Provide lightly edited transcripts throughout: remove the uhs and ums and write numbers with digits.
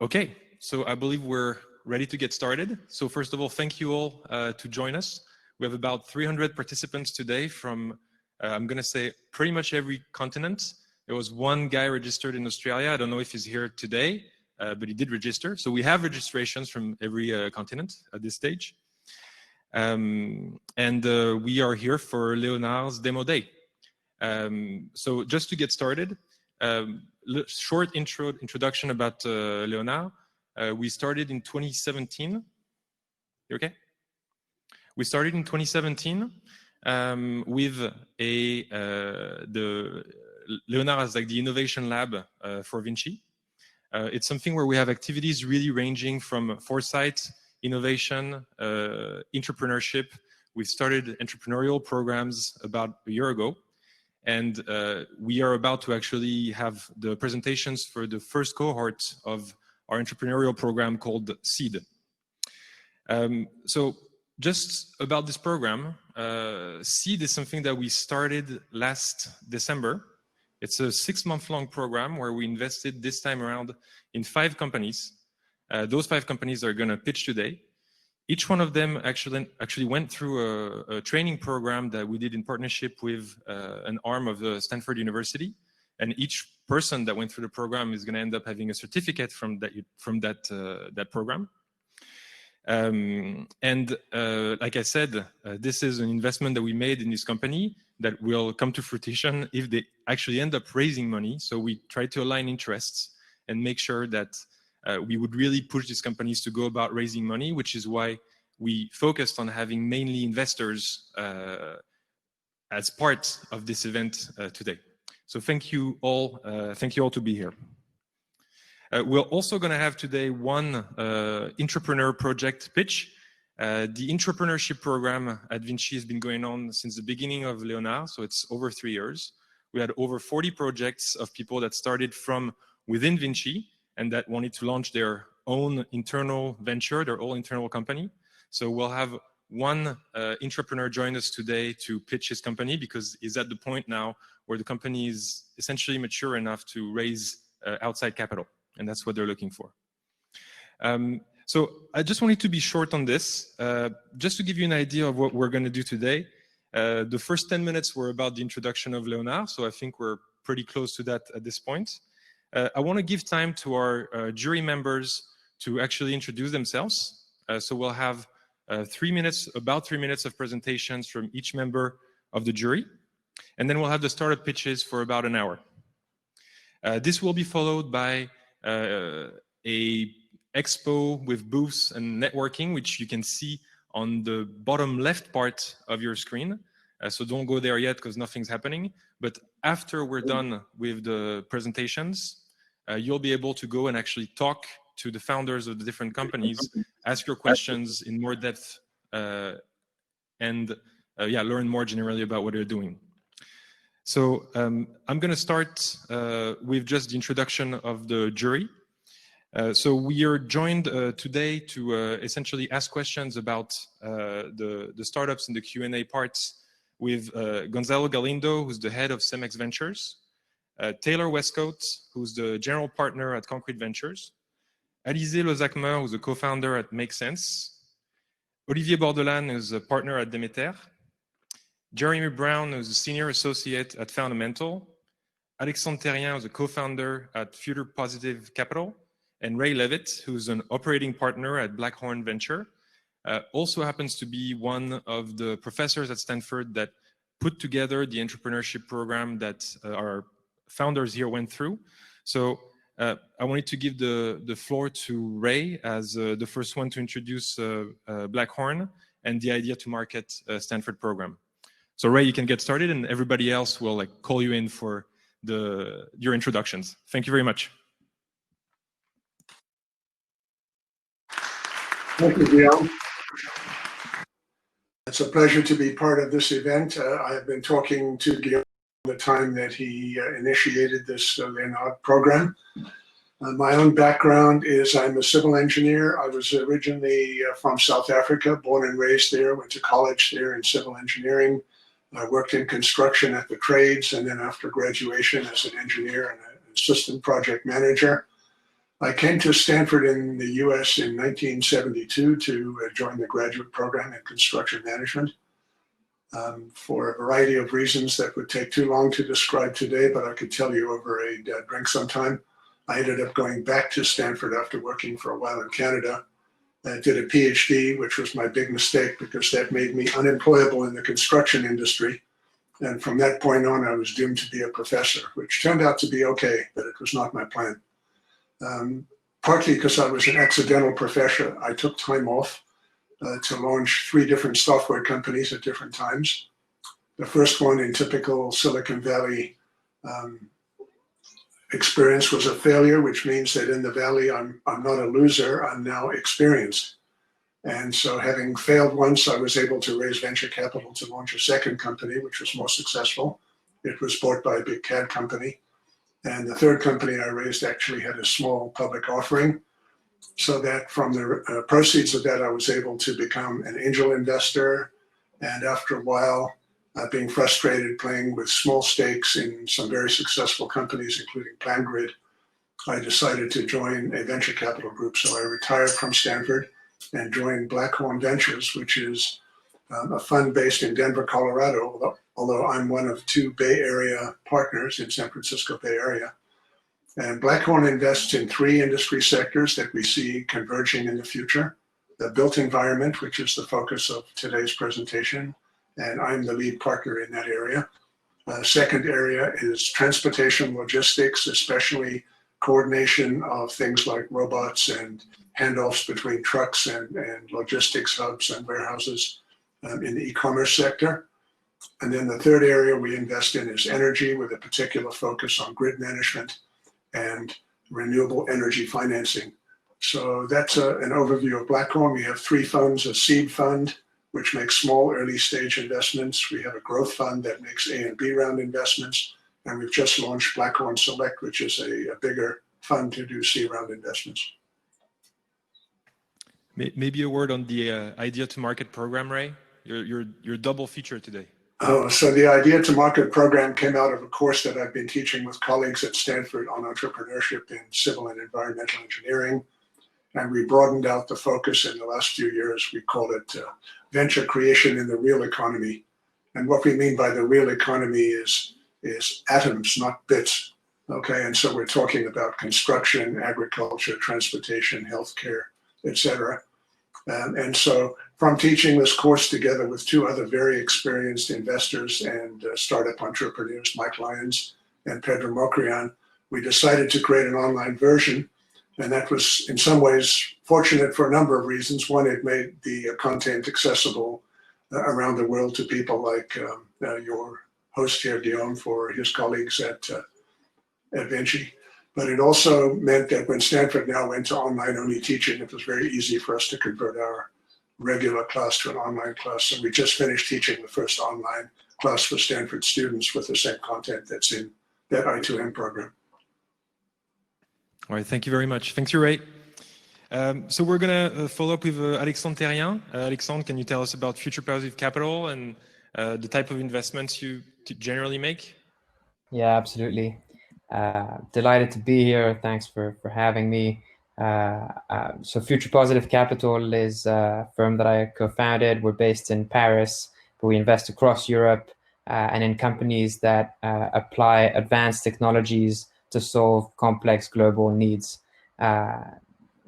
Okay, so I believe we're ready to get started. So first of all, thank you all to join us. We have about 300 participants today from, I'm going to say, pretty much every continent. There was one guy registered in Australia. I don't know if he's here today, but he did register. So we have registrations from every continent at this stage. And we are here for Leonard's demo day. So just to get started, short introduction about Leonard. We started in 2017. You okay? We started in 2017 with the Leonard as like the innovation lab for Vinci. It's something where we have activities really ranging from foresight, innovation, entrepreneurship. We started entrepreneurial programs about a year ago. And we are about to actually have the presentations for the first cohort of our entrepreneurial program called SEED. So just about this program, SEED is something that we started last December. It's a 6-month-long program where we invested this time around in 5 companies. Those 5 companies are going to pitch today. Each one of them actually went through a training program that we did in partnership with an arm of Stanford University. And each person that went through the program is going to end up having a certificate from that program. Like I said, this is an investment that we made in this company that will come to fruition if they actually end up raising money. So we try to align interests and make sure that we would really push these companies to go about raising money, which is why we focused on having mainly investors as part of this event today. So thank you all to be here. We're also going to have today one entrepreneur project pitch. The entrepreneurship program at Vinci has been going on since the beginning of Leonard, so it's over 3 years. We had over 40 projects of people that started from within Vinci and that wanted to launch their own internal venture, their own internal company. So we'll have one entrepreneur join us today to pitch his company because he's at the point now where the company is essentially mature enough to raise outside capital, and that's what they're looking for. So I just wanted to be short on this, just to give you an idea of what we're going to do today. The first 10 minutes were about the introduction of Leonard, so I think we're pretty close to that at this point. I want to give time to our jury members to actually introduce themselves. So we'll have about 3 minutes of presentations from each member of the jury. And then we'll have the startup pitches for about an hour. This will be followed by a expo with booths and networking, which you can see on the bottom left part of your screen. So don't go there yet because nothing's happening. But after we're done with the presentations, you'll be able to go and actually talk to the founders of the different companies, ask your questions in more depth, and learn more generally about what they're doing. So I'm going to start with just the introduction of the jury. So we are joined today to essentially ask questions about the startups in the Q&A parts with Gonzalo Galindo, who's the head of Cemex Ventures, Taylor Westcoat, who's the general partner at Concrete Ventures, Alizé Lozacmer, who's a co-founder at Make Sense, Olivier Bordelin, who's a partner at Demeter, Jeremy Brown, who's a senior associate at Fundamental, Alexandre Terrien, who's a co-founder at Future Positive Capital, and Ray Levitt, who's an operating partner at Blackhorn Venture, also happens to be one of the professors at Stanford that put together the entrepreneurship program that our founders here went through. So I wanted to give the floor to Ray as the first one to introduce Blackhorn and the idea to market Stanford program. So Ray, you can get started, and everybody else will call you in for your introductions. Thank you very much. Thank you, Guillaume. It's a pleasure to be part of this event. I have been talking to Guillaume the time that he initiated this Leonard program. My own background is I'm a civil engineer. I was originally from South Africa, born and raised there, went to college there in civil engineering. I worked in construction at the trades, and then after graduation as an engineer and an assistant project manager. I came to Stanford in the US in 1972 to join the graduate program in construction management. For a variety of reasons that would take too long to describe today, but I could tell you over a drink sometime. I ended up going back to Stanford after working for a while in Canada. I did a PhD, which was my big mistake because that made me unemployable in the construction industry. And from that point on, I was doomed to be a professor, which turned out to be okay, but it was not my plan. Partly because I was an accidental professor, I took time off to launch 3 different software companies at different times. The first one, in typical Silicon Valley experience, was a failure, which means that in the Valley, I'm not a loser, I'm now experienced. And so having failed once, I was able to raise venture capital to launch a second company, which was more successful. It was bought by a big CAD company. And the third company I raised actually had a small public offering, so that from the proceeds of that, I was able to become an angel investor. And after a while, being frustrated playing with small stakes in some very successful companies, including PlanGrid, I decided to join a venture capital group. So I retired from Stanford and joined Blackhorn Ventures, which is a fund based in Denver, Colorado, although I'm one of 2 Bay Area partners in San Francisco Bay Area. And Blackhorn invests in 3 industry sectors that we see converging in the future. The built environment, which is the focus of today's presentation, and I'm the lead partner in that area. Second area is transportation logistics, especially coordination of things like robots and handoffs between trucks and logistics hubs and warehouses in the e-commerce sector. And then the third area we invest in is energy, with a particular focus on grid management and renewable energy financing. So that's an overview of Blackhorn. We have 3 funds: a seed fund, which makes small early stage investments. We have a growth fund that makes A and B round investments. And we've just launched Blackhorn Select, which is a bigger fund to do C round investments. Maybe a word on the idea to market program, Ray. Your double feature today. Oh, so the Idea to Market program came out of a course that I've been teaching with colleagues at Stanford on entrepreneurship in civil and environmental engineering. And we broadened out the focus in the last few years. We called it venture creation in the real economy. And what we mean by the real economy is atoms, not bits. Okay, and so we're talking about construction, agriculture, transportation, healthcare, etc. And so from teaching this course together with 2 other very experienced investors and startup entrepreneurs, Mike Lyons and Pedro Mocrian, we decided to create an online version. And that was in some ways fortunate for a number of reasons. One, it made the content accessible around the world to people like your host here, Guillaume, for his colleagues at Vinci. But it also meant that when Stanford now went to online-only teaching, it was very easy for us to convert our regular class to an online class. And we just finished teaching the first online class for Stanford students with the same content that's in that I2M program. All right, thank you very much. Thanks, Ray. So we're going to follow up with Alexandre Terrien. Alexandre, can you tell us about Future Positive Capital and the type of investments you generally make? Yeah, absolutely. Delighted to be here. Thanks for having me. So Future Positive Capital is a firm that I co-founded. We're based in Paris, but we invest across Europe and in companies that apply advanced technologies to solve complex global needs.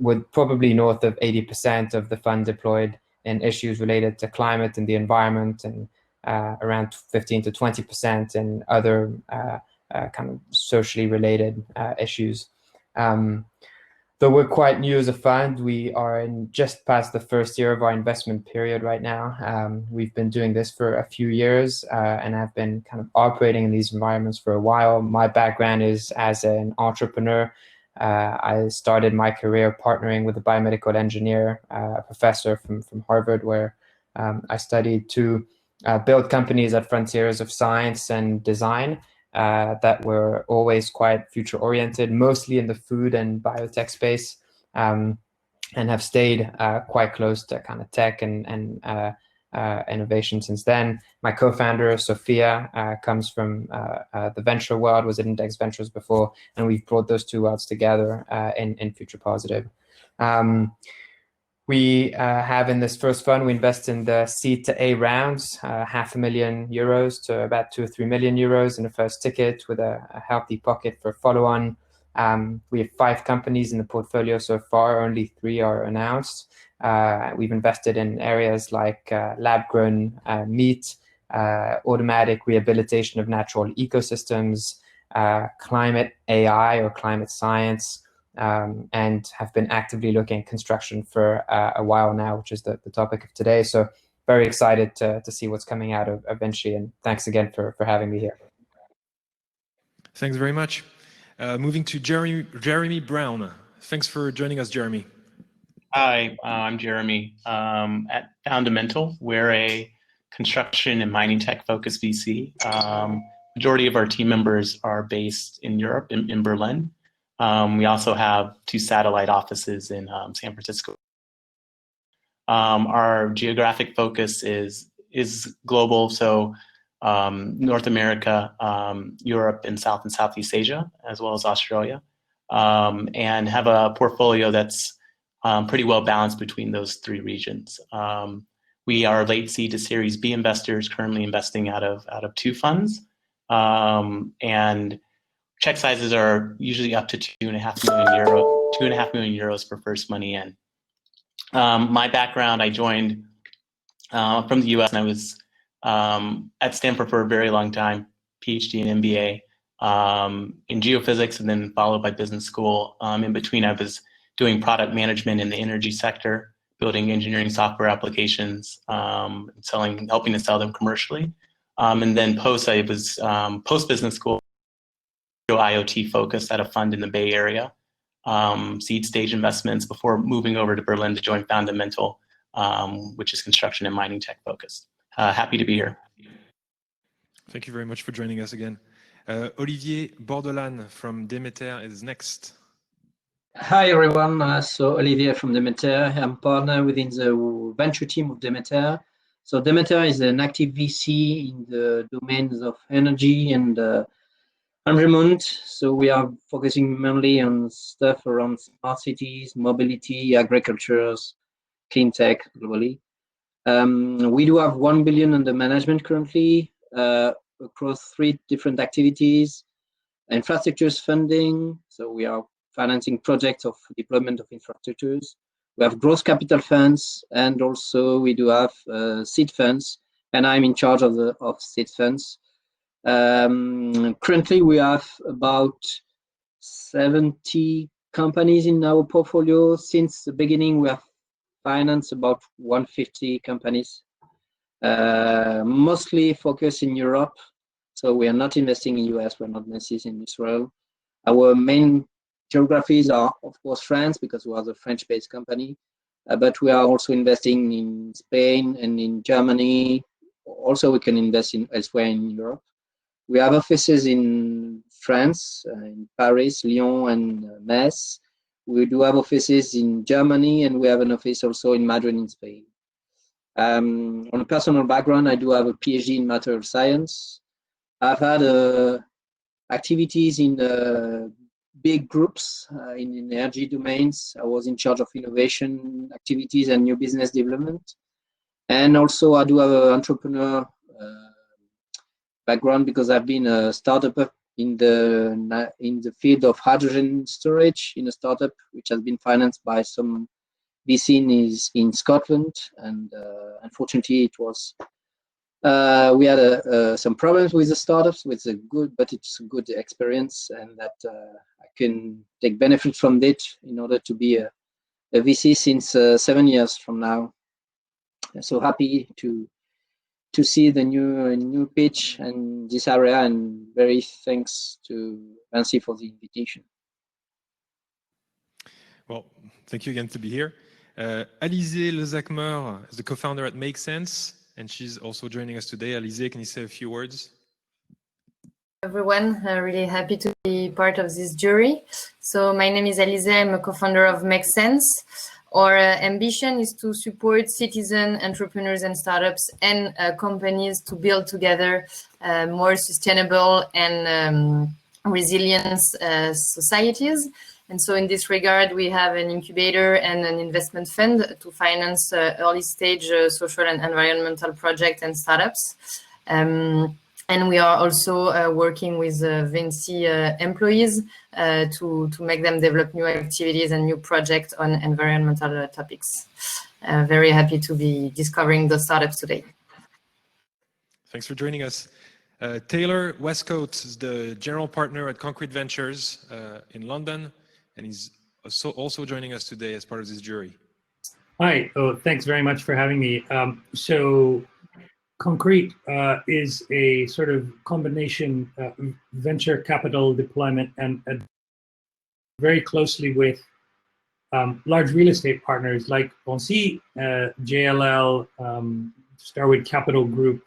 With probably north of 80% of the fund deployed in issues related to climate and the environment, and around 15 to 20% in other kind of socially related issues. Though we're quite new as a fund, we are in just past the first year of our investment period right now. We've been doing this for a few years and have been kind of operating in these environments for a while. My background is as an entrepreneur. I started my career partnering with a biomedical engineer, a professor from Harvard, where I studied to build companies at frontiers of science and design that were always quite future-oriented, mostly in the food and biotech space, and have stayed quite close to kind of tech and innovation since then. My co-founder, Sophia, comes from the venture world, was at Index Ventures before, and we've brought those two worlds together in Future Positive. We have in this first fund, we invest in the seed to A rounds, €500,000 to about 2 or 3 million euros in the first ticket, with a healthy pocket for follow-on. We have 5 companies in the portfolio so far, only 3 are announced. We've invested in areas like lab-grown meat, automatic rehabilitation of natural ecosystems, climate AI or climate science, and have been actively looking at construction for a while now, which is the topic of today. So very excited to see what's coming out of VanO, and thanks again for having me here. Thanks very much. Moving to Jeremy Brown. Thanks for joining us, Jeremy. Hi, I'm Jeremy. At Fundamental, we're a construction and mining tech focused VC. Majority of our team members are based in Europe, in Berlin. We also have 2 satellite offices in San Francisco. Our geographic focus is global, so North America, Europe, and South and Southeast Asia, as well as Australia, and have a portfolio that's pretty well balanced between those 3 regions. We are late seed to Series B investors, currently investing out of 2 funds, and check sizes are usually up to €2.5 million for first money in. My background, I joined from the US, and I was at Stanford for a very long time, PhD and MBA in geophysics, and then followed by business school. In between, I was doing product management in the energy sector, building engineering software applications, helping to sell them commercially. And then I was post-business school, IoT focused at a fund in the Bay Area, seed stage investments, before moving over to Berlin to join Fundamental, which is construction and mining tech focused. Happy to be here. Thank you very much for joining us again. Olivier Bordelane from Demeter is next. Hi everyone, so Olivier from Demeter. I'm partner within the venture team of Demeter. So Demeter is an active VC in the domains of energy and environment. So we are focusing mainly on stuff around smart cities, mobility, agriculture, clean tech globally. We do have 1 billion under management currently across 3 different activities. Infrastructures funding, so we are financing projects of deployment of infrastructures. We have growth capital funds, and also we do have seed funds, and I'm in charge of seed funds. Currently, we have about 70 companies in our portfolio. Since the beginning, we have financed about 150 companies, mostly focused in Europe. So we are not investing in US, we're not investing in Israel. Our main geographies are, of course, France, because we are a French-based company, but we are also investing in Spain and in Germany. Also, we can invest elsewhere in Europe. We have offices in France, in Paris, Lyon, and Metz. We do have offices in Germany, and we have an office also in Madrid in Spain. On a personal background, I do have a PhD in material science. I've had activities in big groups in energy domains. I was in charge of innovation activities and new business development. And also I do have an entrepreneur background, because I've been a startup in the field of hydrogen storage in a startup which has been financed by some VC in Scotland. And unfortunately, it was we had some problems with the startups, but it's a good experience, and that I can take benefit from it in order to be a VC since 7 years from now. So happy to see the new pitch and this area, and very thanks to Nancy for the invitation. Well, thank you again to be here. Alizé Lezacmer is the co-founder at Make Sense, and she's also joining us today. Alizé, can you say a few words? Everyone, really happy to be part of this jury. So my name is Alizé. I'm a co-founder of Make Sense. Our ambition is to support citizen entrepreneurs and startups and companies to build together more sustainable and resilient societies. And so in this regard, we have an incubator and an investment fund to finance early stage social and environmental projects and startups. And we are also working with VanO employees to make them develop new activities and new projects on environmental topics. Very happy to be discovering the startups today. Thanks for joining us. Taylor Westcoat is the general partner at Concrete Ventures in London, and he's also joining us today as part of this jury. Hi, thanks very much for having me. So Concrete is a sort of combination venture capital deployment and very closely with large real estate partners like VanO, JLL, Starwood Capital Group,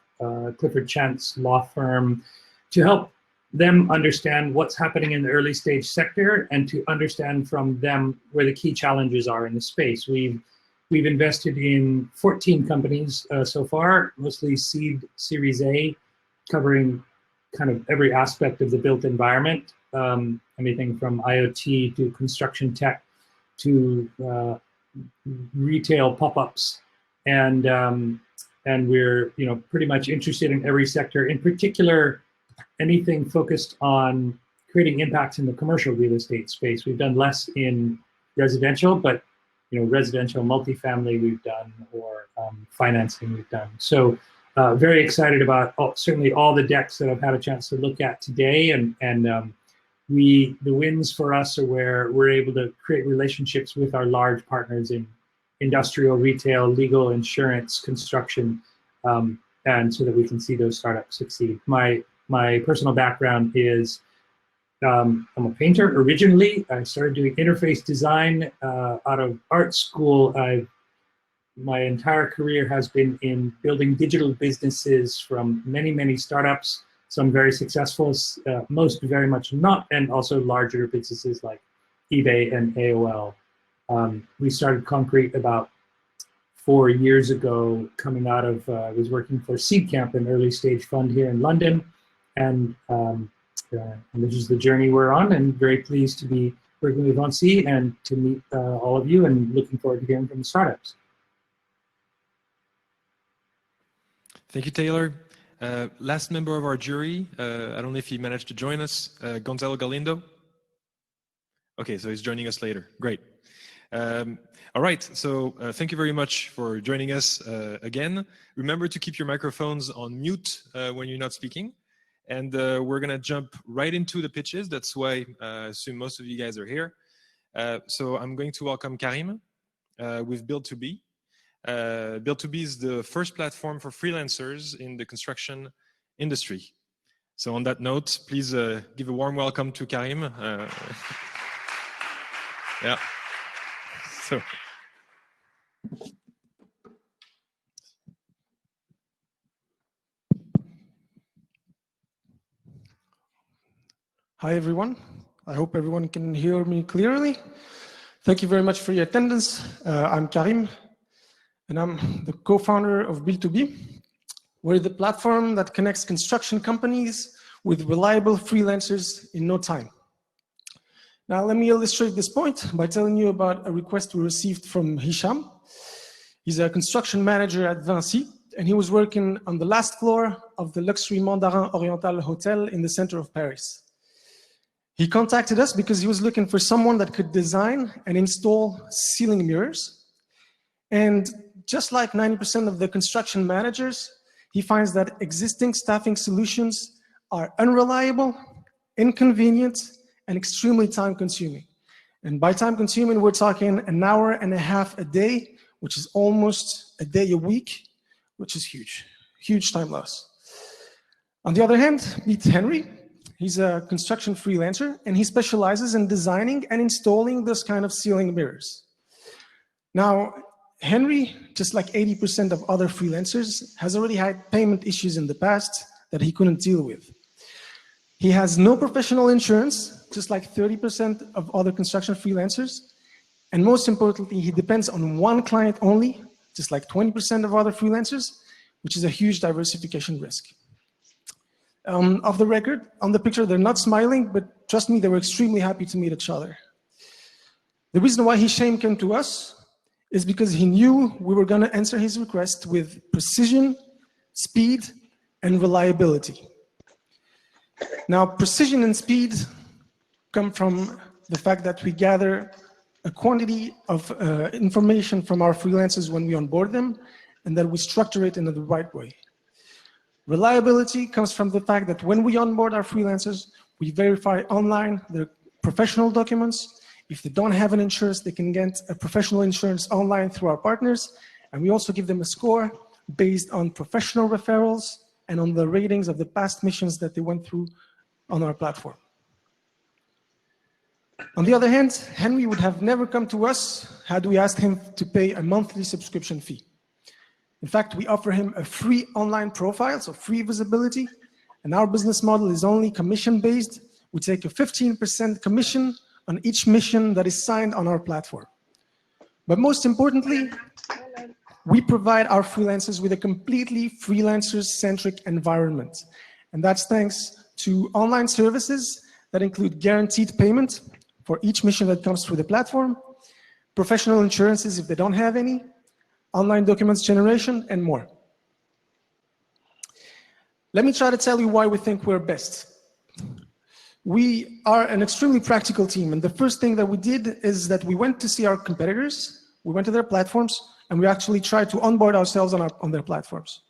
Clifford Chance law firm, to help them understand what's happening in the early stage sector and to understand from them where the key challenges are in the space. We've invested in 14 companies so far, mostly seed Series A, covering kind of every aspect of the built environment, anything from IoT to construction tech to retail pop-ups, and we're pretty much interested in every sector. In particular, anything focused on creating impacts in the commercial real estate space. We've done less in residential, but residential multifamily we've done, or financing we've done. So very excited about certainly all the decks that I've had a chance to look at today, and the wins for us are where we're able to create relationships with our large partners in industrial, retail, legal, insurance, construction, and so that we can see those startups succeed. My personal background is I'm a painter originally. I started doing interface design out of art school. My entire career has been in building digital businesses, from many startups, some very successful, most very much not, and also larger businesses like eBay and AOL. We started Concrete about 4 years ago, coming out of, I was working for Seed Camp, an early stage fund here in London, and this is the journey we're on, and very pleased to be working with VanO and to meet all of you, and looking forward to hearing from the startups. Thank you, Taylor. Last member of our jury, I don't know if he managed to join us, Gonzalo Galindo. Okay, so he's joining us later. Great. All right, so thank you very much for joining us again. Remember to keep your microphones on mute when you're not speaking. And we're going to jump right into the pitches. That's why I assume most of you guys are here. So I'm going to welcome Karim with Build2B. Build2B is the first platform for freelancers in the construction industry. So on that note, please give a warm welcome to Karim. Yeah. So. Hi, everyone. I hope everyone can hear me clearly. Thank you very much for your attendance. I'm Karim, and I'm the co-founder of Build2B. We're the platform that connects construction companies with reliable freelancers in no time. Now, let me illustrate this point by telling you about a request we received from Hicham. He's a construction manager at VanO, and he was working on the last floor of the luxury Mandarin Oriental Hotel in the center of Paris. He contacted us because he was looking for someone that could design and install ceiling mirrors. And just like 90% of the construction managers, he finds that existing staffing solutions are unreliable, inconvenient, and extremely time-consuming. And by time-consuming, we're talking an hour and a half a day, which is almost a day a week, which is huge, huge time loss. On the other hand, meet Henry. He's a construction freelancer, and he specializes in designing and installing this kind of ceiling mirrors. Now, Henry, just like 80% of other freelancers, has already had payment issues in the past that he couldn't deal with. He has no professional insurance, just like 30% of other construction freelancers, And most importantly, he depends on one client only, just like 20% of other freelancers, which is a huge diversification risk. Off the record, on the picture, they're not smiling, but trust me, they were extremely happy to meet each other. The reason why Hisham came to us is because he knew we were going to answer his request with precision, speed, and reliability. Now, precision and speed come from the fact that we gather a quantity of information from our freelancers when we onboard them, and that we structure it in the right way. Reliability comes from the fact that when we onboard our freelancers, we verify online their professional documents. If they don't have an insurance, they can get a professional insurance online through our partners. And we also give them a score based on professional referrals and on the ratings of the past missions that they went through on our platform. On the other hand, Henry would have never come to us had we asked him to pay a monthly subscription fee. In fact, we offer him a free online profile, so free visibility, and our business model is only commission-based. We take a 15% commission on each mission that is signed on our platform. But most importantly, we provide our freelancers with a completely freelancers-centric environment. And that's thanks to online services that include guaranteed payment for each mission that comes through the platform, professional insurances if they don't have any, online documents generation, and more. Let me try to tell you why we think we're best. We are an extremely practical team, and the first thing that we did is that we went to see our competitors, we went to their platforms, and we actually tried to onboard ourselves on their platforms.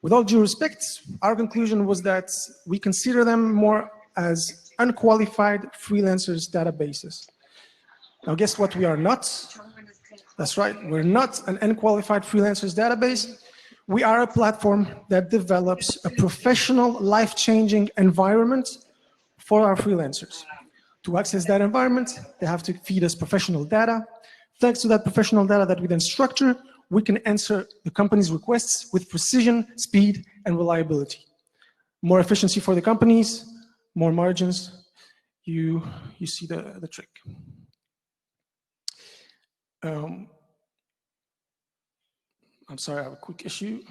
With all due respect, our conclusion was that we consider them more as unqualified freelancers databases. Now guess what we are not? That's right, we're not an unqualified freelancers database. We are a platform that develops a professional, life-changing environment for our freelancers. To access that environment, they have to feed us professional data. Thanks to that professional data that we then structure, we can answer the company's requests with precision, speed, and reliability. More efficiency for the companies, more margins. You see the trick. I'm sorry, I have a quick issue.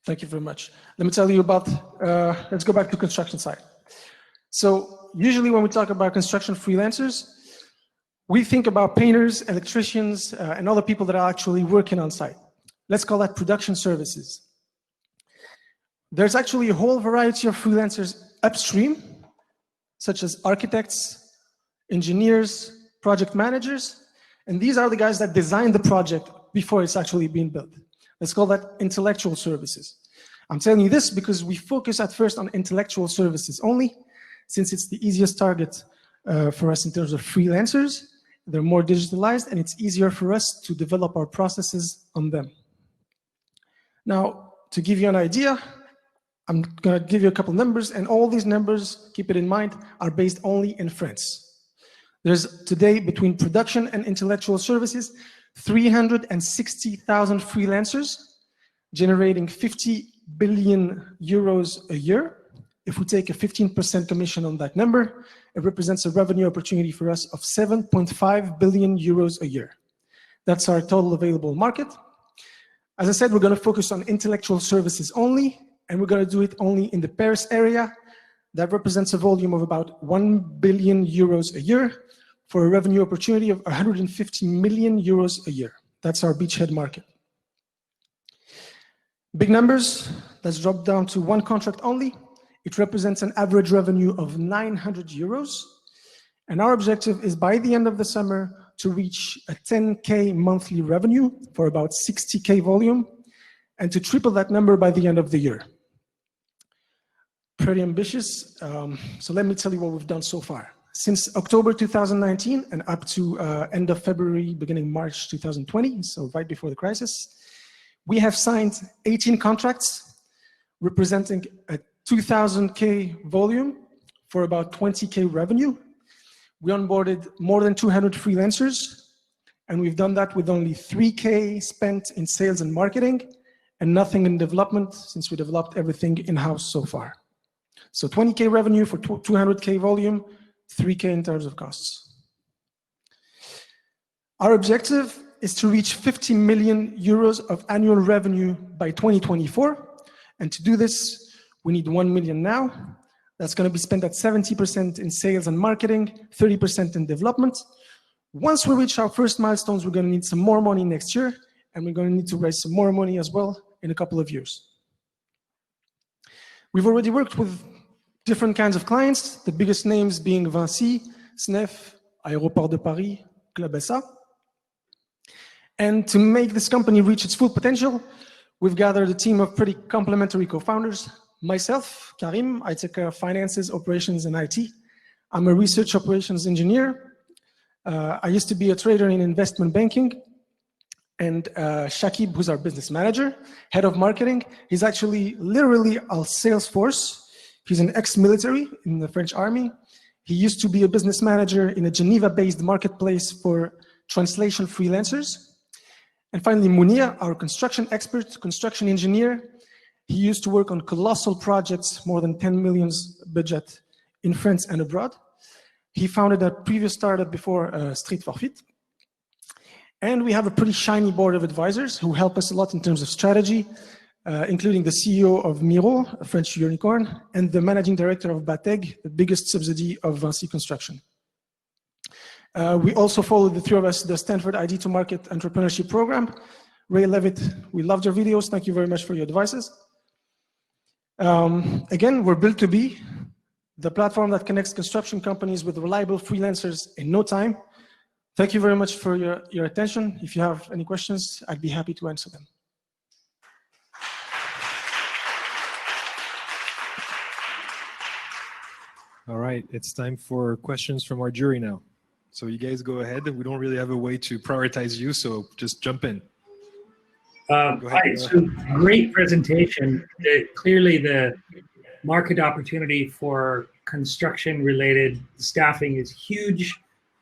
Thank you very much. Let me tell you about, let's go back to construction site. So usually when we talk about construction freelancers, we think about painters, electricians, and other people that are actually working on site. Let's call that production services. There's actually a whole variety of freelancers upstream, such as architects, engineers, project managers, and these are the guys that design the project before it's actually being built. Let's call that intellectual services. I'm telling you this because we focus at first on intellectual services only, since it's the easiest target for us in terms of freelancers. They're more digitalized, and it's easier for us to develop our processes on them. Now, to give you an idea, I'm going to give you a couple numbers, and all these numbers, keep it in mind, are based only in France. There's today, between production and intellectual services, 360,000 freelancers generating 50 billion euros a year. If we take a 15% commission on that number, it represents a revenue opportunity for us of 7.5 billion euros a year. That's our total available market. As I said, we're going to focus on intellectual services only, and we're going to do it only in the Paris area. That represents a volume of about 1 billion euros a year for a revenue opportunity of 150 million euros a year. That's our beachhead market. Big numbers, let's drop down to one contract only. It represents an average revenue of 900 euros. And our objective is by the end of the summer to reach a 10K monthly revenue for about 60K volume and to triple that number by the end of the year. Pretty ambitious. So let me tell you what we've done so far. Since October 2019 and up to end of February, beginning March 2020, so right before the crisis, we have signed 18 contracts representing a 2,000K volume for about 20K revenue. We onboarded more than 200 freelancers, and we've done that with only 3K spent in sales and marketing and nothing in development, since we developed everything in-house so far. So 20K revenue for 200K volume, 3K in terms of costs. Our objective is to reach 50 million euros of annual revenue by 2024. And to do this, we need 1 million now. That's going to be spent at 70% in sales and marketing, 30% in development. Once we reach our first milestones, we're going to need some more money next year, and we're going to need to raise some more money as well in a couple of years. We've already worked with different kinds of clients, the biggest names being Vinci, SNEF, Aéroport de Paris, Club SA. And to make this company reach its full potential, we've gathered a team of pretty complementary co-founders. Myself, Karim, I take care of finances, operations, and IT. I'm a research operations engineer. I used to be a trader in investment banking. And Shakib, who's our business manager, head of marketing, he's actually literally our sales force. He's an ex-military in the French army. He used to be a business manager in a Geneva-based marketplace for translation freelancers. And finally, Munir, our construction expert, construction engineer. He used to work on colossal projects, more than 10 million budget in France and abroad. He founded a previous startup before Street Forfeit. And we have a pretty shiny board of advisors who help us a lot in terms of strategy, including the CEO of Miro, a French unicorn, and the managing director of Bateg, the biggest subsidy of Vinci Construction. We also follow, the three of us, the Stanford ID to Market Entrepreneurship Program. Ray Levitt, we loved your videos. Thank you very much for your advices. Again, we're built to be the platform that connects construction companies with reliable freelancers in no time. Thank you very much for your attention. If you have any questions, I'd be happy to answer them. All right, it's time for questions from our jury now. So you guys go ahead. We don't really have a way to prioritize you, so just jump in. Hi, so great presentation. Clearly the market opportunity for construction-related staffing is huge.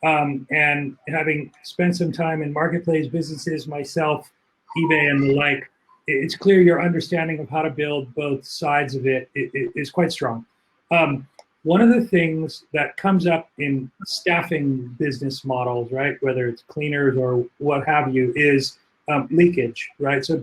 And having spent some time in marketplace businesses myself, eBay and the like, it's clear your understanding of how to build both sides of it is quite strong. One of the things that comes up in staffing business models, right, whether it's cleaners or what have you, is leakage, right? So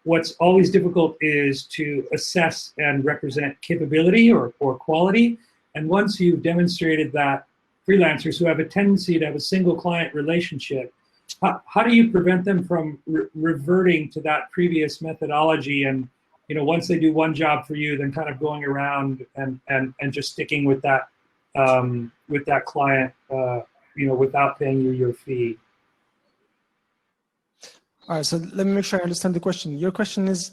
what's always difficult is to assess and represent capability or quality. And once you've demonstrated that, freelancers who have a tendency to have a single client relationship, how do you prevent them from reverting to that previous methodology and, you know, once they do one job for you, then kind of going around and just sticking with that client, you know, without paying you your fee? All right, so let me make sure I understand the question. Your question is,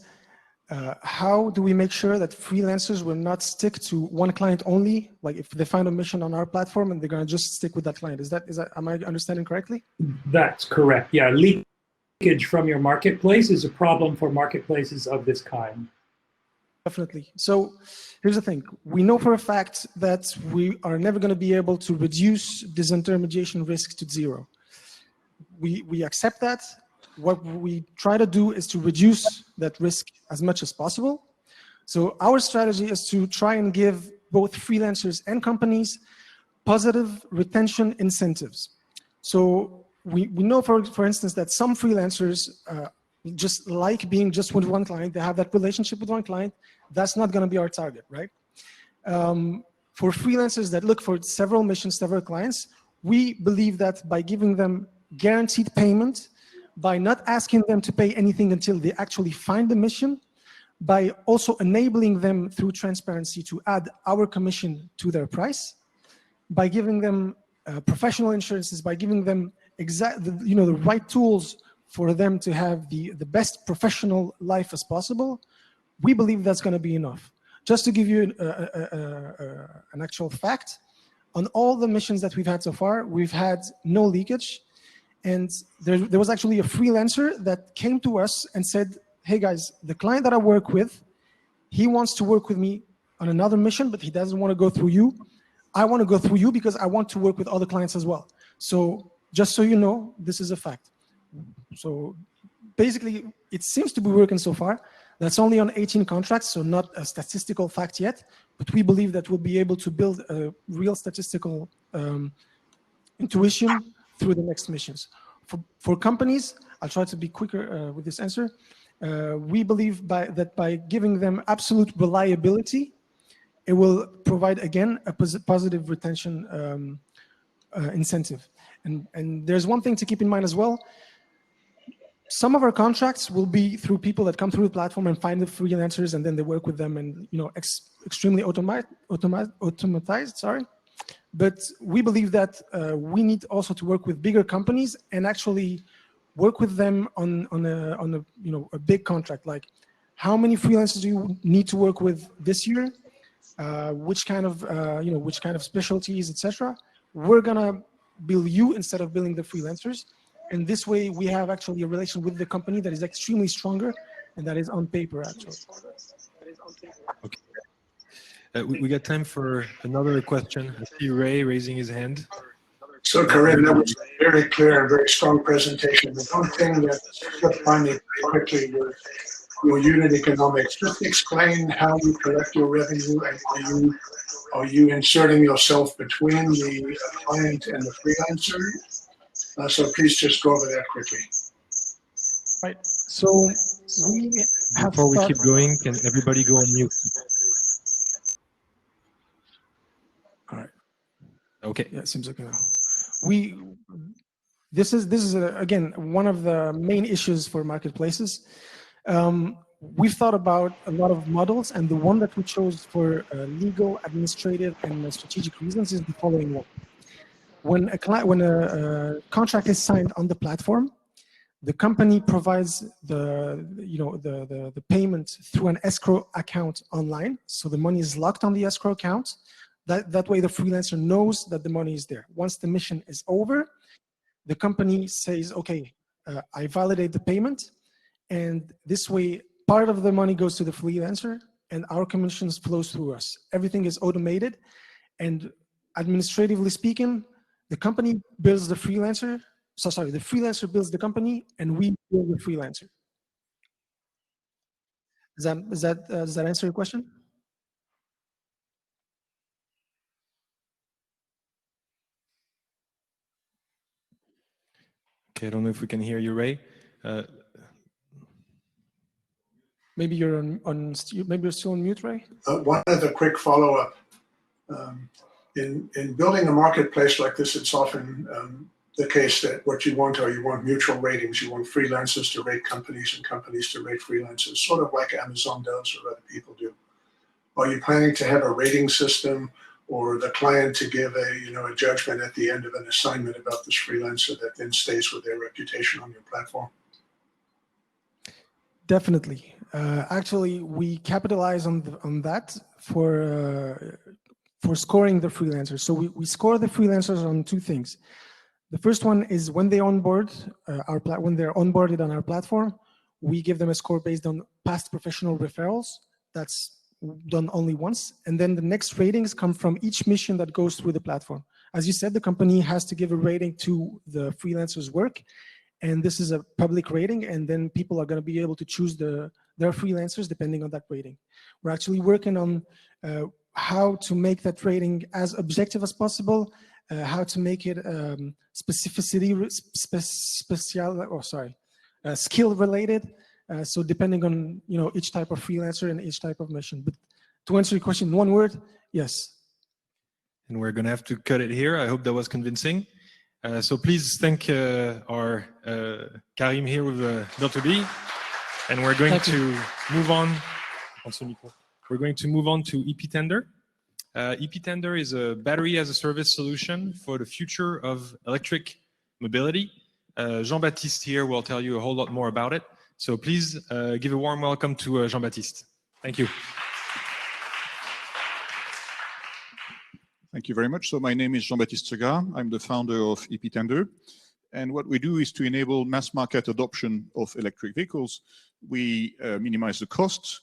how do we make sure that freelancers will not stick to one client only? Like if they find a mission on our platform and they're going to just stick with that client. Is that, am I understanding correctly? That's correct. Yeah, leakage from your marketplace is a problem for marketplaces of this kind. Definitely. So here's the thing. We know for a fact that we are never going to be able to reduce disintermediation risk to zero. We accept that. What we try to do is to reduce that risk as much as possible. So our strategy is to try and give both freelancers and companies positive retention incentives. So we know, for instance, that some freelancers just like being just with one client. They have that relationship with one client. That's not going to be our target, right? For freelancers that look for several missions, several clients, we believe that by giving them guaranteed payment, by not asking them to pay anything until they actually find the mission, by also enabling them through transparency to add our commission to their price, by giving them professional insurances, by giving them the right tools for them to have the best professional life as possible, we believe that's going to be enough. Just to give you an actual fact, on all the missions that we've had so far, we've had no leakage. And there was actually a freelancer that came to us and said, hey guys, the client that I work with, he wants to work with me on another mission, but he doesn't want to go through you. I want to go through you because I want to work with other clients as well. So just so you know, this is a fact. So basically, it seems to be working so far. That's only on 18 contracts, so not a statistical fact yet, but we believe that we'll be able to build a real statistical intuition through the next missions. For companies, I'll try to be quicker with this answer. We believe that by giving them absolute reliability, it will provide, again, a positive retention incentive. And there's one thing to keep in mind as well. Some of our contracts will be through people that come through the platform and find the freelancers, and then they work with them, and extremely automatized. Sorry, but we believe that we need also to work with bigger companies and actually work with them on a big contract. Like, how many freelancers do you need to work with this year? Which kind of specialties, etc. We're gonna bill you instead of billing the freelancers. And this way, we have actually a relation with the company that is extremely stronger, and that is on paper, actually. Okay. We got time for another question. I see Ray raising his hand. So, Corinne, that was a very clear and very strong presentation. The one thing that slipped by me very quickly was your unit economics. Just explain how you collect your revenue, and are you inserting yourself between the client and the freelancer? So please just go over that quickly. Right. So we have. Before we keep going, can everybody go on mute? All right. Okay. Yeah, it seems like this is again one of the main issues for marketplaces. We've thought about a lot of models, and the one that we chose for legal, administrative, and strategic reasons is the following one. When a contract is signed on the platform, the company provides the payment through an escrow account online. So the money is locked on the escrow account. That way the freelancer knows that the money is there. Once the mission is over, the company says, okay, I validate the payment. And this way, part of the money goes to the freelancer and our commissions flows through us. Everything is automated, and administratively speaking, the company bills the freelancer. The freelancer bills the company, and we bill the freelancer. Does that answer your question? Okay, I don't know if we can hear you, Ray. Maybe you're maybe you're still on mute, Ray. One other quick follow-up. In building a marketplace like this, it's often the case that what you want mutual ratings. You want freelancers to rate companies and companies to rate freelancers, sort of like Amazon does or other people do. Are you planning to have a rating system, or the client to give a judgment at the end of an assignment about this freelancer that then stays with their reputation on your platform? Definitely. Actually, we capitalize on that for scoring the freelancers. So we score the freelancers on two things. The first one is when they onboard when they're onboarded on our platform, we give them a score based on past professional referrals. That's done only once. And then the next ratings come from each mission that goes through the platform. As you said, the company has to give a rating to the freelancer's work. And this is a public rating, and then people are going to be able to choose their freelancers depending on that rating. We're actually working on how to make that rating as objective as possible, how to make it skill related. So depending on each type of freelancer and each type of mission. But to answer your question in one word, yes. And we're going to have to cut it here. I hope that was convincing. So please thank our Karim here with VanO. And we're going to move on. We're going to move on to EP Tender. EP Tender is a battery as a service solution for the future of electric mobility. Jean-Baptiste here will tell you a whole lot more about it. So please give a warm welcome to Jean-Baptiste. Thank you. Thank you very much. So my name is Jean-Baptiste Segar. I'm the founder of EP Tender. And what we do is to enable mass market adoption of electric vehicles. We minimize the costs,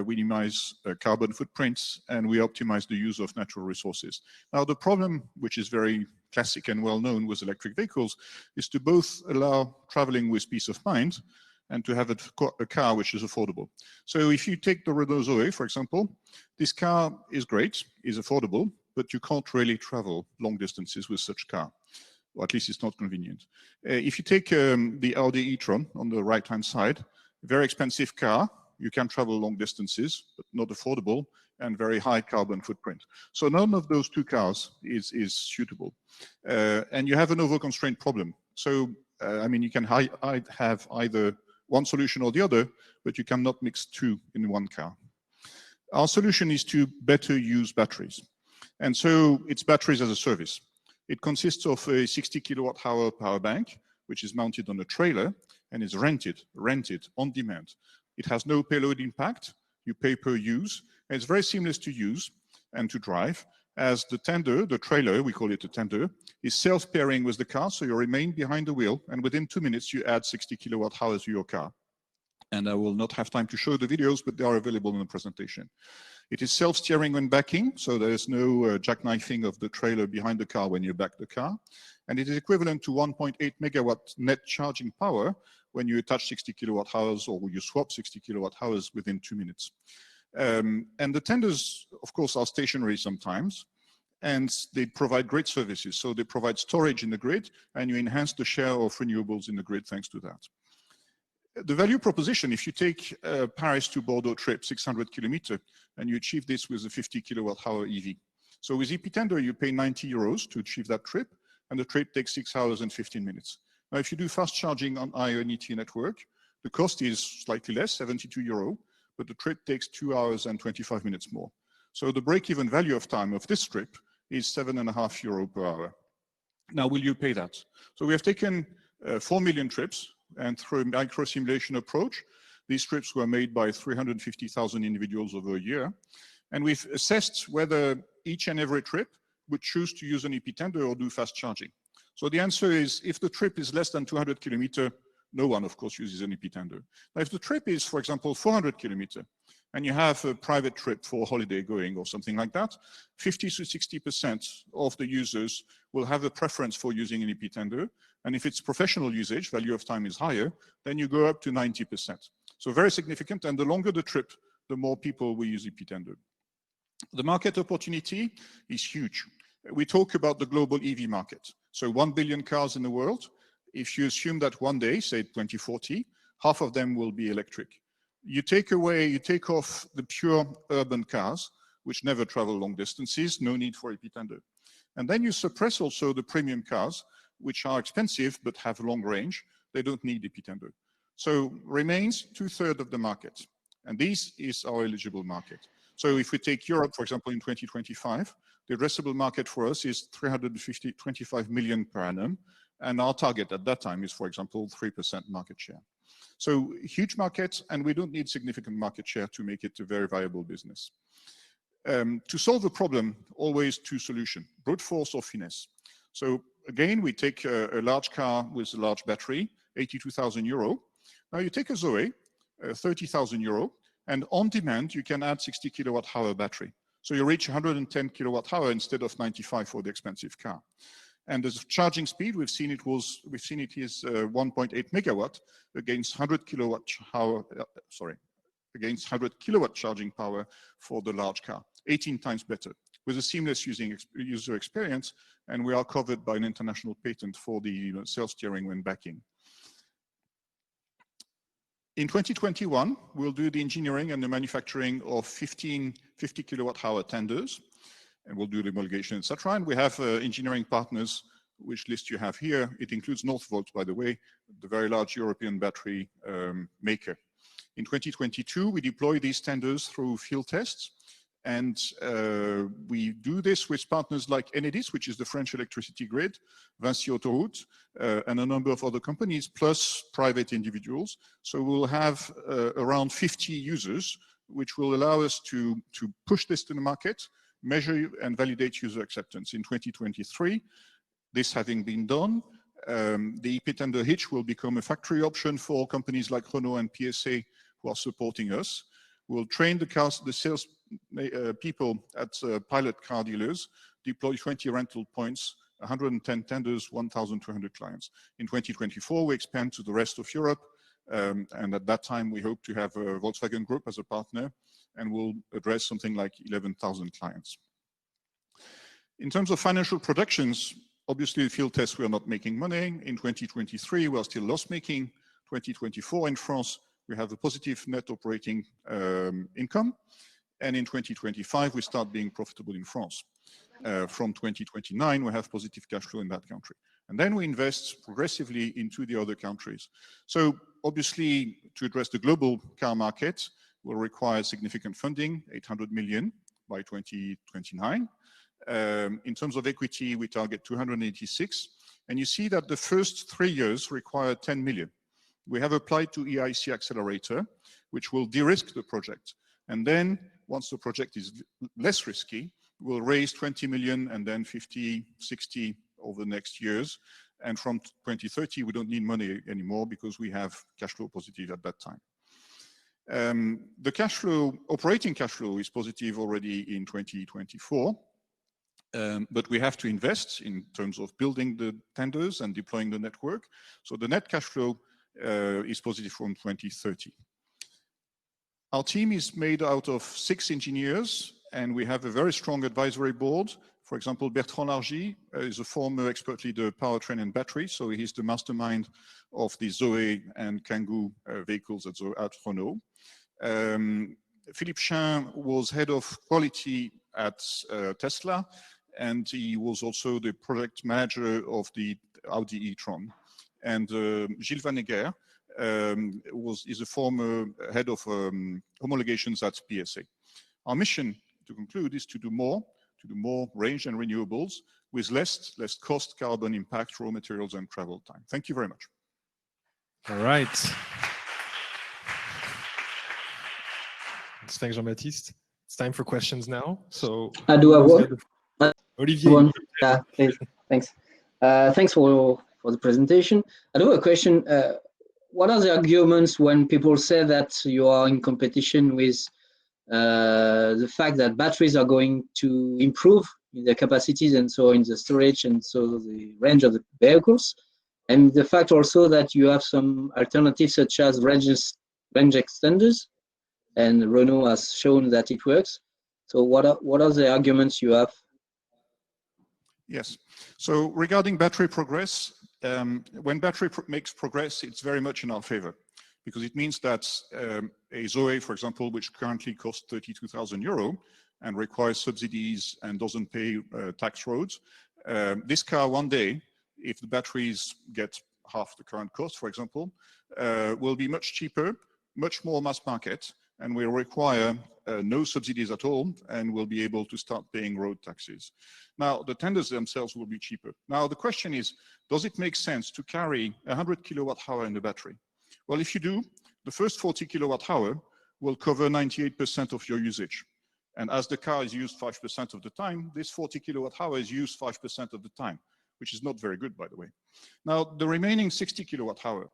we minimize carbon footprints, and we optimize the use of natural resources. Now, the problem, which is very classic and well known with electric vehicles, is to both allow traveling with peace of mind and to have a car which is affordable. So if you take the Renault Zoe, for example, this car is great, is affordable, but you can't really travel long distances with such car. or at least it's not convenient. If you take the Audi e-tron on the right-hand side, very expensive car, you can travel long distances, but not affordable, and very high carbon footprint. So none of those two cars is suitable. And you have an over-constraint problem. So, I mean, you can have either one solution or the other, but you cannot mix two in one car. Our solution is to better use batteries. And so it's batteries as a service. It consists of a 60 kilowatt hour power bank, which is mounted on a trailer and is rented on demand. It has no payload impact. You pay per use. And it's very seamless to use and to drive, as the tender, the trailer, we call it a tender, is self-pairing with the car, so you remain behind the wheel, and within 2 minutes you add 60 kilowatt hours to your car. And I will not have time to show the videos, but they are available in the presentation. It is self-steering when backing, so there is no jackknifing of the trailer behind the car when you back the car. And it is equivalent to 1.8 megawatt net charging power when you attach 60 kilowatt hours or you swap 60 kilowatt hours within 2 minutes. And the tenders, of course, are stationary sometimes, and they provide great services. So they provide storage in the grid, and you enhance the share of renewables in the grid thanks to that. The value proposition, if you take Paris to Bordeaux trip, 600 kilometers, and you achieve this with a 50 kilowatt hour EV. So with EP Tender, you pay 90 euros to achieve that trip, and the trip takes 6 hours and 15 minutes. Now, if you do fast charging on IONET network, the cost is slightly less, 72 euro, but the trip takes 2 hours and 25 minutes more. So the break-even value of time of this trip is 7.5 euro per hour. Now, will you pay that? So we have taken 4 million trips, and through a micro-simulation approach, these trips were made by 350,000 individuals over a year. And we've assessed whether each and every trip would choose to use an EP Tender or do fast charging. So the answer is, if the trip is less than 200 kilometers, no one, of course, uses an EP Tender. Now, if the trip is, for example, 400 kilometers, and you have a private trip for holiday going or something like that, 50 to 60% of the users will have a preference for using an EP Tender. And if it's professional usage, value of time is higher, then you go up to 90%. So very significant, and the longer the trip, the more people will use EP Tender. The market opportunity is huge. We talk about the global EV market. So 1 billion cars in the world. If you assume that one day, say 2040, half of them will be electric. You take off the pure urban cars, which never travel long distances, no need for EP Tender. And then you suppress also the premium cars, which are expensive but have long range. They don't need EP Tender. So remains 2/3 of the market. And this is our eligible market. So if we take Europe, for example, in 2025, the addressable market for us is 325 million per annum. And our target at that time is, for example, 3% market share. So huge market, and we don't need significant market share to make it a very viable business. To solve the problem, always two solutions, brute force or finesse. So again, we take a large car with a large battery, 82,000 euro. Now you take a Zoe, 30,000 euro, and on demand, you can add 60 kilowatt hour battery. So you reach 110 kilowatt hour instead of 95 for the expensive car. And the charging speed, we've seen it is 1.8 megawatt against 100 kilowatt charging power for the large car, 18 times better, with a seamless user experience. And we are covered by an international patent for the self-steering when backing. In 2021, we'll do the engineering and the manufacturing of 50 kilowatt hour tenders, and we'll do the homologation, etc. And we have engineering partners, which list you have here. It includes Northvolt, by the way, the very large European battery maker. In 2022, we deploy these tenders through field tests. And we do this with partners like Enedis, which is the French electricity grid, Vinci Autoroute, and a number of other companies, plus private individuals. So we'll have around 50 users, which will allow us to push this to the market, measure and validate user acceptance. In 2023, this having been done, the EP Tender Hitch will become a factory option for companies like Renault and PSA who are supporting us. We'll train the sales people at pilot car dealers, deploy 20 rental points, 110 tenders, 1,200 clients. In 2024, we expand to the rest of Europe. And at that time, we hope to have a Volkswagen Group as a partner, and we'll address something like 11,000 clients. In terms of financial projections, obviously, the field tests, we are not making money. In 2023, we are still loss-making. 2024 in France, we have a positive net operating income. And in 2025, we start being profitable in France. From 2029, we have positive cash flow in that country. And then we invest progressively into the other countries. So obviously, to address the global car market, will require significant funding, 800 million by 2029. In terms of equity, we target 286. And you see that the first 3 years require 10 million. We have applied to EIC Accelerator, which will de-risk the project. And then once the project is less risky, we'll raise 20 million and then 50, 60 over the next years. And from 2030, we don't need money anymore because we have cash flow positive at that time. The cash flow, operating cash flow is positive already in 2024. But we have to invest in terms of building the tenders and deploying the network. So the net cash flow is positive from 2030. Our team is made out of 6 engineers, and we have a very strong advisory board. For example, Bertrand Largy is a former expert leader powertrain and battery, so he's the mastermind of the Zoe and Kangoo vehicles at VanO. Philippe Chin was head of quality at Tesla, and he was also the project manager of the Audi e-tron. And Gilles Vanneguer is a former head of homologations at PSA. Our mission, to conclude, is to do more range and renewables with less cost, carbon impact, raw materials, and travel time. Thank you very much. All right. Thanks, Jean-Baptiste. It's time for questions now. So I do have one. Olivier. One. Please. Thanks. Thanks for the presentation. I do have a question. What are the arguments when people say that you are in competition with the fact that batteries are going to improve in their capacities and so in the storage and so the range of the vehicles, and the fact also that you have some alternatives such as range extenders, and Renault has shown that it works. So what are the arguments you have? Yes. So regarding battery progress, when battery makes progress, it's very much in our favor, because it means that a Zoe, for example, which currently costs 32,000 euro and requires subsidies and doesn't pay tax roads, this car one day, if the batteries get half the current cost, for example, will be much cheaper, much more mass market, and will require no subsidies at all, and will be able to start paying road taxes. Now, the tenders themselves will be cheaper. Now, the question is, does it make sense to carry 100 kilowatt hour in the battery? Well, if you do, the first 40 kilowatt hour will cover 98% of your usage. And as the car is used 5% of the time, this 40 kilowatt hour is used 5% of the time, which is not very good, by the way. Now, the remaining 60 kilowatt hour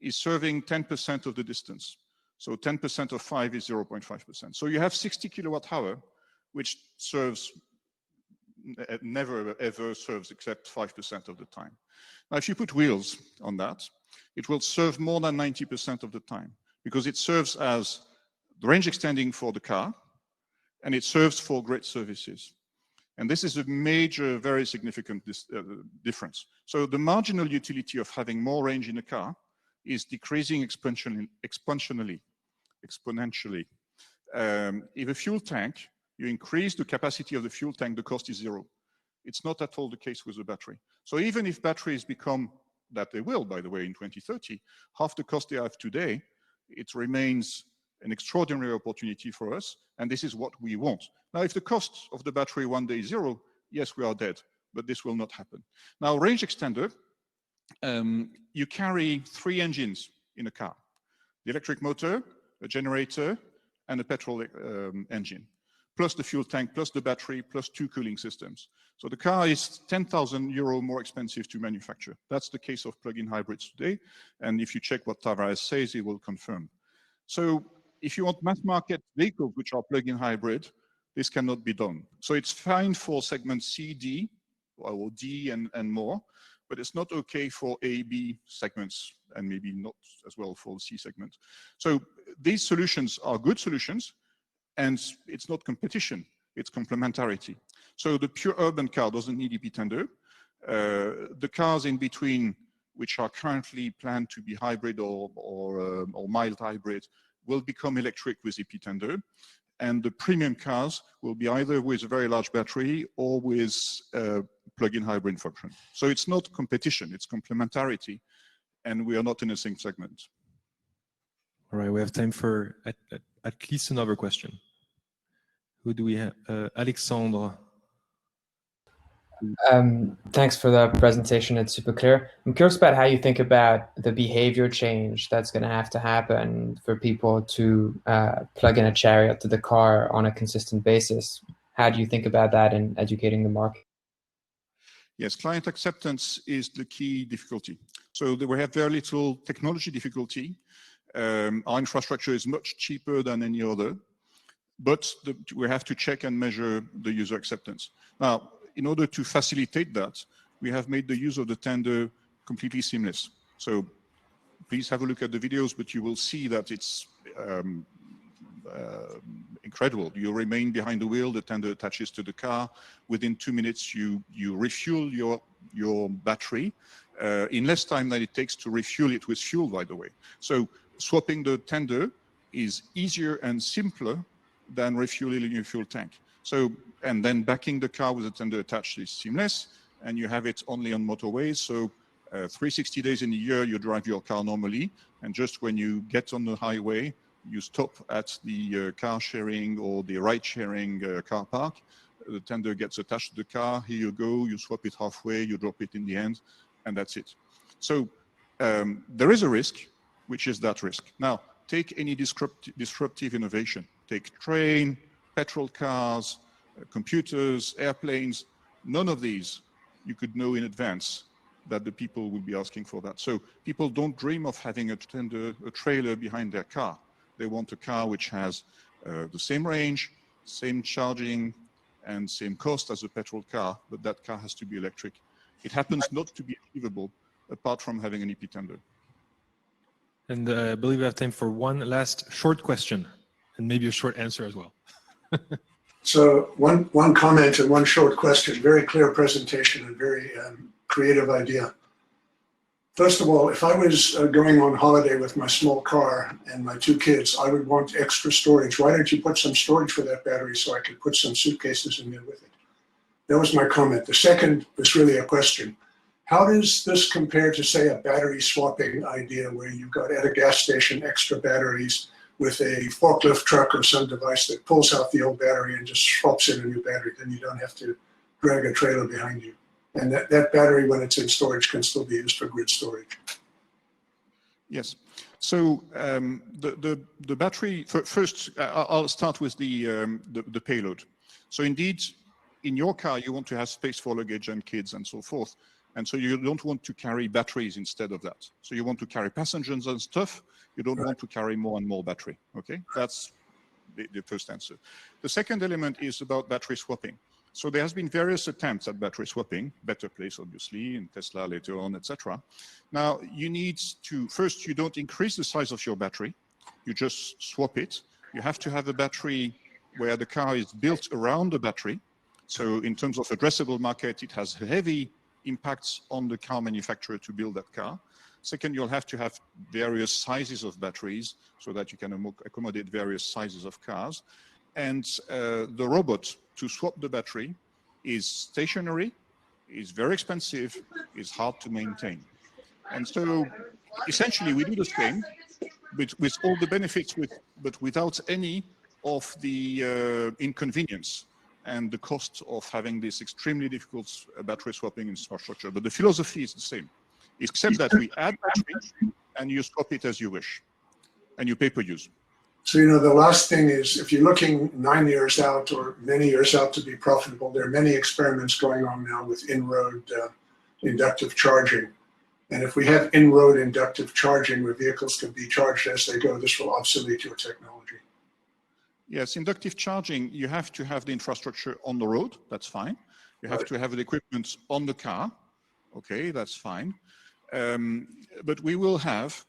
is serving 10% of the distance. So 10% of 5 is 0.5%. So you have 60 kilowatt hour, which serves, never ever serves except 5% of the time. Now, if you put wheels on that, it will serve more than 90% of the time, because it serves as the range extending for the car, and it serves for great services. And this is a major, very significant difference. So the marginal utility of having more range in a car is decreasing exponentially. If a fuel tank, you increase the capacity of the fuel tank, the cost is zero. It's not at all the case with a battery. So even if batteries become, that they will, by the way, in 2030, half the cost they have today, it remains an extraordinary opportunity for us, and this is what we want. Now, if the cost of the battery one day is zero, yes, we are dead, but this will not happen. Now, range extender, you carry 3 engines in a car: the electric motor, a generator, and a petrol engine, plus the fuel tank, plus the battery, plus 2 cooling systems. So the car is 10,000 euro more expensive to manufacture. That's the case of plug-in hybrids today. And if you check what Tavares says, he will confirm. So if you want mass market vehicles which are plug-in hybrid, this cannot be done. So it's fine for segment C, D, or D and more, but it's not okay for A, B segments, and maybe not as well for the C segment. So these solutions are good solutions, and it's not competition, it's complementarity. So the pure urban car doesn't need EP tender. The cars in between, which are currently planned to be hybrid or mild hybrid, will become electric with EP tender. And the premium cars will be either with a very large battery or with plug-in hybrid function. So it's not competition, it's complementarity, and we are not in the same segment. All right, we have time for at least another question. Who do we have? Alexandre. Thanks for the presentation. It's super clear. I'm curious about how you think about the behavior change that's going to have to happen for people to plug in a chariot to the car on a consistent basis. How do you think about that in educating the market? Yes, client acceptance is the key difficulty. So we have very little technology difficulty. Our infrastructure is much cheaper than any other, but we have to check and measure the user acceptance. Now, in order to facilitate that, we have made the use of the tender completely seamless. So please have a look at the videos, but you will see that it's incredible. You remain behind the wheel, the tender attaches to the car. Within 2 minutes, you refuel your battery in less time than it takes to refuel it with fuel, by the way. So swapping the tender is easier and simpler than refueling your fuel tank. So, and then backing the car with a tender attached is seamless, and you have it only on motorways. So 360 days in a year, you drive your car normally, and just when you get on the highway, you stop at the car sharing or the ride sharing car park. The tender gets attached to the car. Here you go, you swap it halfway, you drop it in the end, and that's it. So there is a risk, which is that risk. Now, take any disruptive innovation. Take train, petrol cars, computers, airplanes. None of these you could know in advance that the people will be asking for that. So people don't dream of having a trailer behind their car. They want a car which has the same range, same charging, and same cost as a petrol car, but that car has to be electric. It happens not to be achievable apart from having an EP tender. And I believe we have time for one last short question, and maybe a short answer as well. So one comment and one short question, very clear presentation and very creative idea. First of all, if I was going on holiday with my small car and my 2 kids, I would want extra storage. Why don't you put some storage for that battery so I could put some suitcases in there with it? That was my comment. The second was really a question. How does this compare to, say, a battery swapping idea where you've got at a gas station extra batteries with a forklift truck or some device that pulls out the old battery and just swaps in a new battery? Then you don't have to drag a trailer behind you. And that battery, when it's in storage, can still be used for grid storage. Yes. So the battery, first, I'll start with the payload. So indeed, in your car, you want to have space for luggage and kids and so forth. And so you don't want to carry batteries instead of that. So you want to carry passengers and stuff. You don't want to carry more and more battery. Okay, that's the first answer. The second element is about battery swapping. So there has been various attempts at battery swapping, Better Place, obviously, in Tesla later on, etc. Now, you need to, first, you don't increase the size of your battery. You just swap it. You have to have a battery where the car is built around the battery. So in terms of addressable market, it has heavy impacts on the car manufacturer to build that car. Second, you'll have to have various sizes of batteries so that you can accommodate various sizes of cars. And the robot to swap the battery is stationary, is very expensive, is hard to maintain. And so essentially we do the same, but with all the benefits, but without any of the inconvenience and the cost of having this extremely difficult battery swapping infrastructure. But the philosophy is the same, except that we add battery and you swap it as you wish, and you pay per use. So, you know, the last thing is, if you're looking 9 years out or many years out to be profitable, there are many experiments going on now with in-road inductive charging. And if we have in-road inductive charging where vehicles can be charged as they go, this will obsolete your technology. Yes, inductive charging, you have to have the infrastructure on the road, that's fine. You have to have the equipment on the car, okay, that's fine. But we will have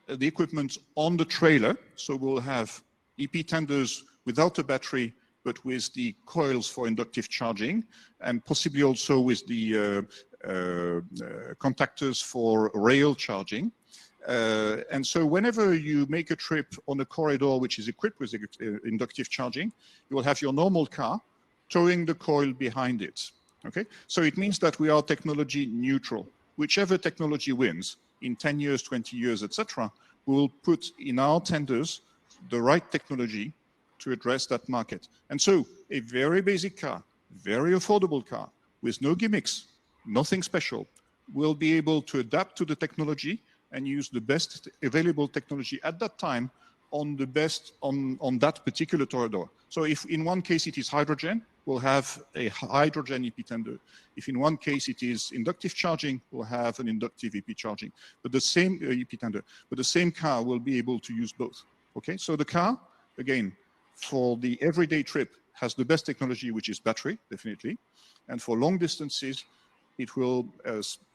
the equipment on the trailer, so we'll have EP tenders without a battery, but with the coils for inductive charging, and possibly also with the contactors for rail charging. And so whenever you make a trip on a corridor which is equipped with inductive charging, you will have your normal car towing the coil behind it. Okay, so it means that we are technology neutral. Whichever technology wins in 10 years, 20 years, etc., we will put in our tenders the right technology to address that market. And so a very basic car, very affordable car, with no gimmicks, nothing special, will be able to adapt to the technology and use the best available technology at that time on the best on that particular corridor. So if in one case it is hydrogen, we'll have a hydrogen EP tender. If in one case it is inductive charging, we'll have an inductive EP charging. But the same EP tender, but the same car will be able to use both. Okay, so the car, again, for the everyday trip, has the best technology, which is battery, definitely. And for long distances, it will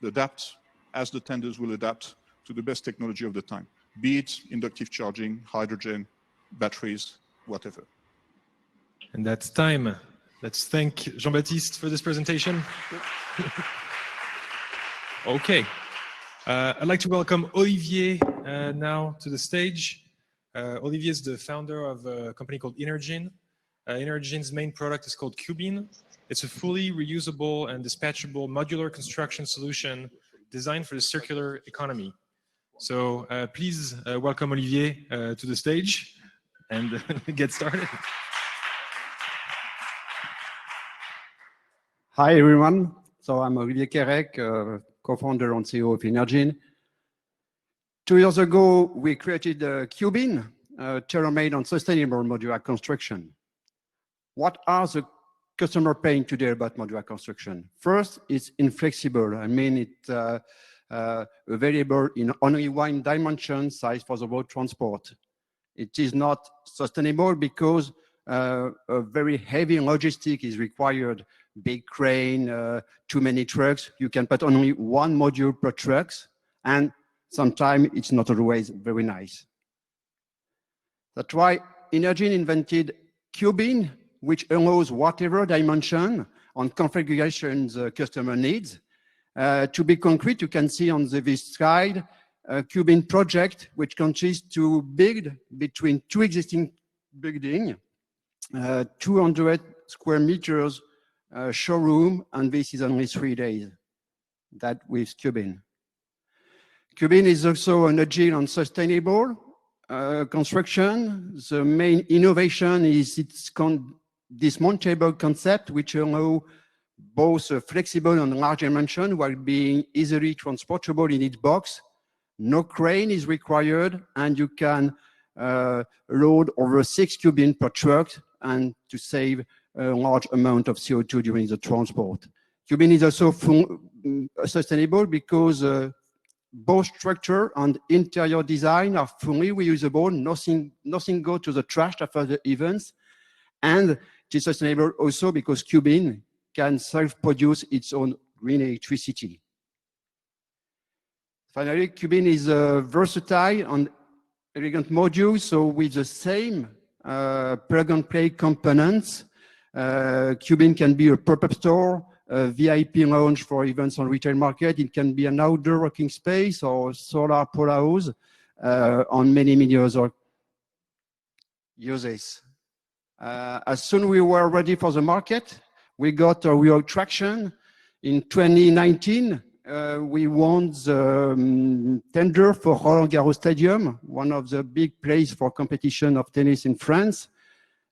adapt as the tenders will adapt to the best technology of the time, be it inductive charging, hydrogen, batteries, whatever. And that's time. Let's thank Jean-Baptiste for this presentation. Okay. I'd like to welcome Olivier now to the stage. Olivier is the founder of a company called Inergeen. Inergeen's main product is called Cubeen. It's a fully reusable and dispatchable modular construction solution designed for the circular economy. So please welcome Olivier to the stage and get started. Hi, everyone. So I'm Olivier Quérec, co-founder and CEO of Inergeen. 2 years ago, we created Cubeen, tailor-made and sustainable modular construction. What are the customer paying today about modular construction? First, it's inflexible. I mean, it's available in only one dimension size for the road transport. It is not sustainable because a very heavy logistic is required. Big crane, too many trucks. You can put only one module per trucks, and sometimes it's not always very nice. That's why Inergeen invented Cubeen, which allows whatever dimension and configurations the customer needs. To be concrete, you can see on this slide a Cubeen project, which consists to build between two existing buildings, 200 square meters showroom, and this is only 3 days. That with Cubeen. Cubeen is also an agile and sustainable construction. The main innovation is its dismountable concept, which allows both a flexible and large dimension while being easily transportable in its box. No crane is required, and you can load over 6 Cubeen per truck and to save a large amount of CO2 during the transport. Cubeen is also sustainable because both structure and interior design are fully reusable. Nothing goes to the trash after the events. And it is sustainable also because Cubeen can self-produce its own green electricity. Finally, Cubeen is a versatile and elegant module. So with the same plug-and-play components, Cubeen can be a pop-up store, a VIP lounge for events on retail market. It can be an outdoor working space or solar power house on many other uses. As soon as we were ready for the market, we got a real traction. In 2019, we won the tender for Roland-Garros Stadium, one of the big places for competition of tennis in France.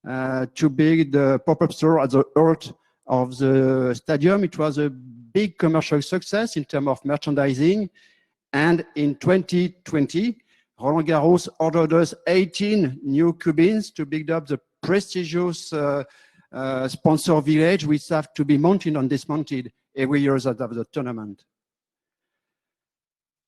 To build the pop-up store at the heart of the stadium. It was a big commercial success in terms of merchandising. And in 2020, Roland Garros ordered us 18 new Cubeens to build up the prestigious sponsor village, which have to be mounted and dismounted every year out of the tournament.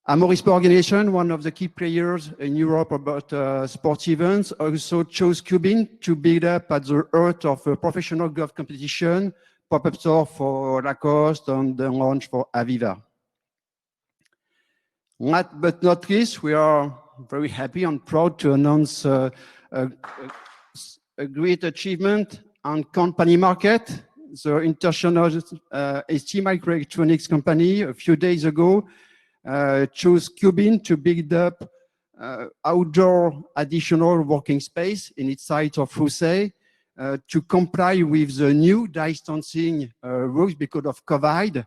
Amaury Sport Organization, one of the key players in Europe about sports events, also chose Cubeen to build up at the heart of a professional golf competition, pop-up store for Lacoste and the launch for Aviva. Last but not least, we are very happy and proud to announce a great achievement on company market. the international ST microelectronics company a few days ago chose Cubeen to build up outdoor additional working space in its site of Rousset to comply with the new distancing rules because of COVID.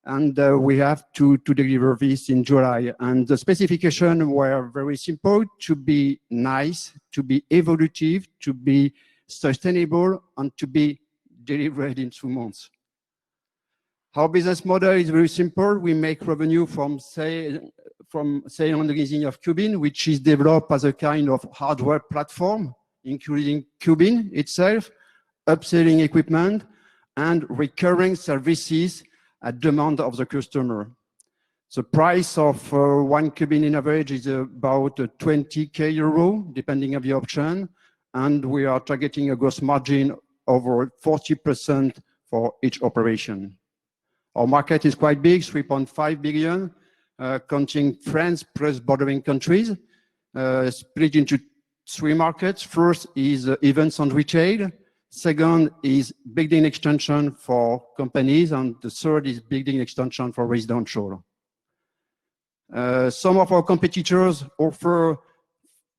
And we have to deliver this in July. And the specifications were very simple: to be nice, to be evolutive, to be sustainable, and to be delivered in 2 months. Our business model is very simple. We make revenue from sale and leasing of Cubeen, which is developed as a kind of hardware platform, including Cubeen itself, upselling equipment, and recurring services at demand of the customer. The price of one Cubeen in average is about 20k euro, depending on the option, and we are targeting a gross margin over 40% for each operation. Our market is quite big, 3.5 billion, counting France plus bordering countries, split into 3 markets. First is events and retail. Second is building extension for companies, and the third is building extension for residential. Some of our competitors offer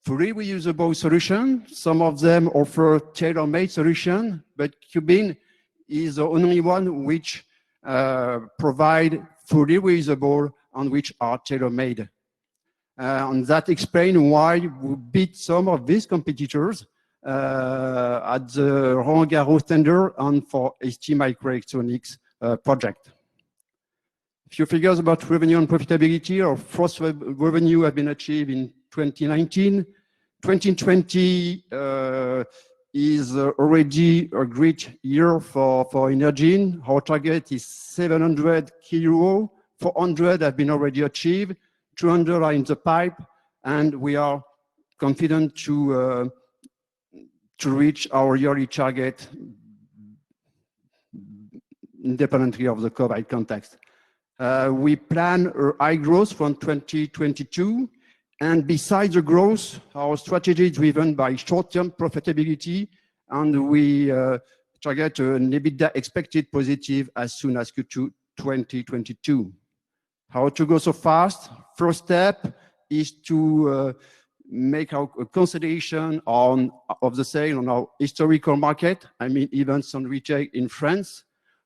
fully reusable solutions. Some of them offer tailor-made solution, but Cubeen is the only one which provide fully reusable and which are tailor-made. And that explains why we beat some of these competitors at the Roland Garros tender and for ST microelectronics project. A few figures about revenue and profitability. Our first revenue have been achieved in 2019. 2020 is already a great year for Inergeen. Our target is 700 euro. 400 have been already achieved. 200 are in the pipe, and we are confident to reach our yearly target independently of the COVID context. We plan a high growth from 2022, and besides the growth, our strategy is driven by short-term profitability, and we target an EBITDA expected positive as soon as Q2 2022. How to go so fast? First step is to make our consolidation of the sale on our historical market, I mean events and retail in France,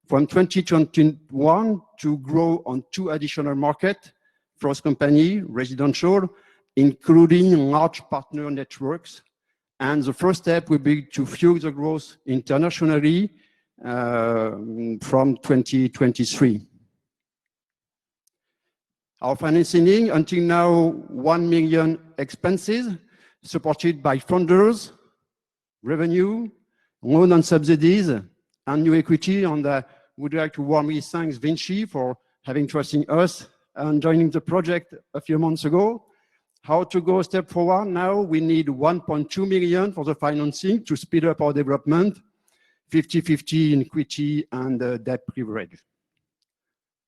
from 2021 to grow on 2 additional markets, first company, residential, including large partner networks. And the first step will be to fuel the growth internationally from 2023. Our financing until now 1 million expenses, supported by funders, revenue, loan and subsidies, and new equity. And I would like to warmly thank Vinci for having trusted us and joining the project a few months ago. How to go step forward now? We need 1.2 million for the financing to speed up our development, 50-50 in equity and debt leverage.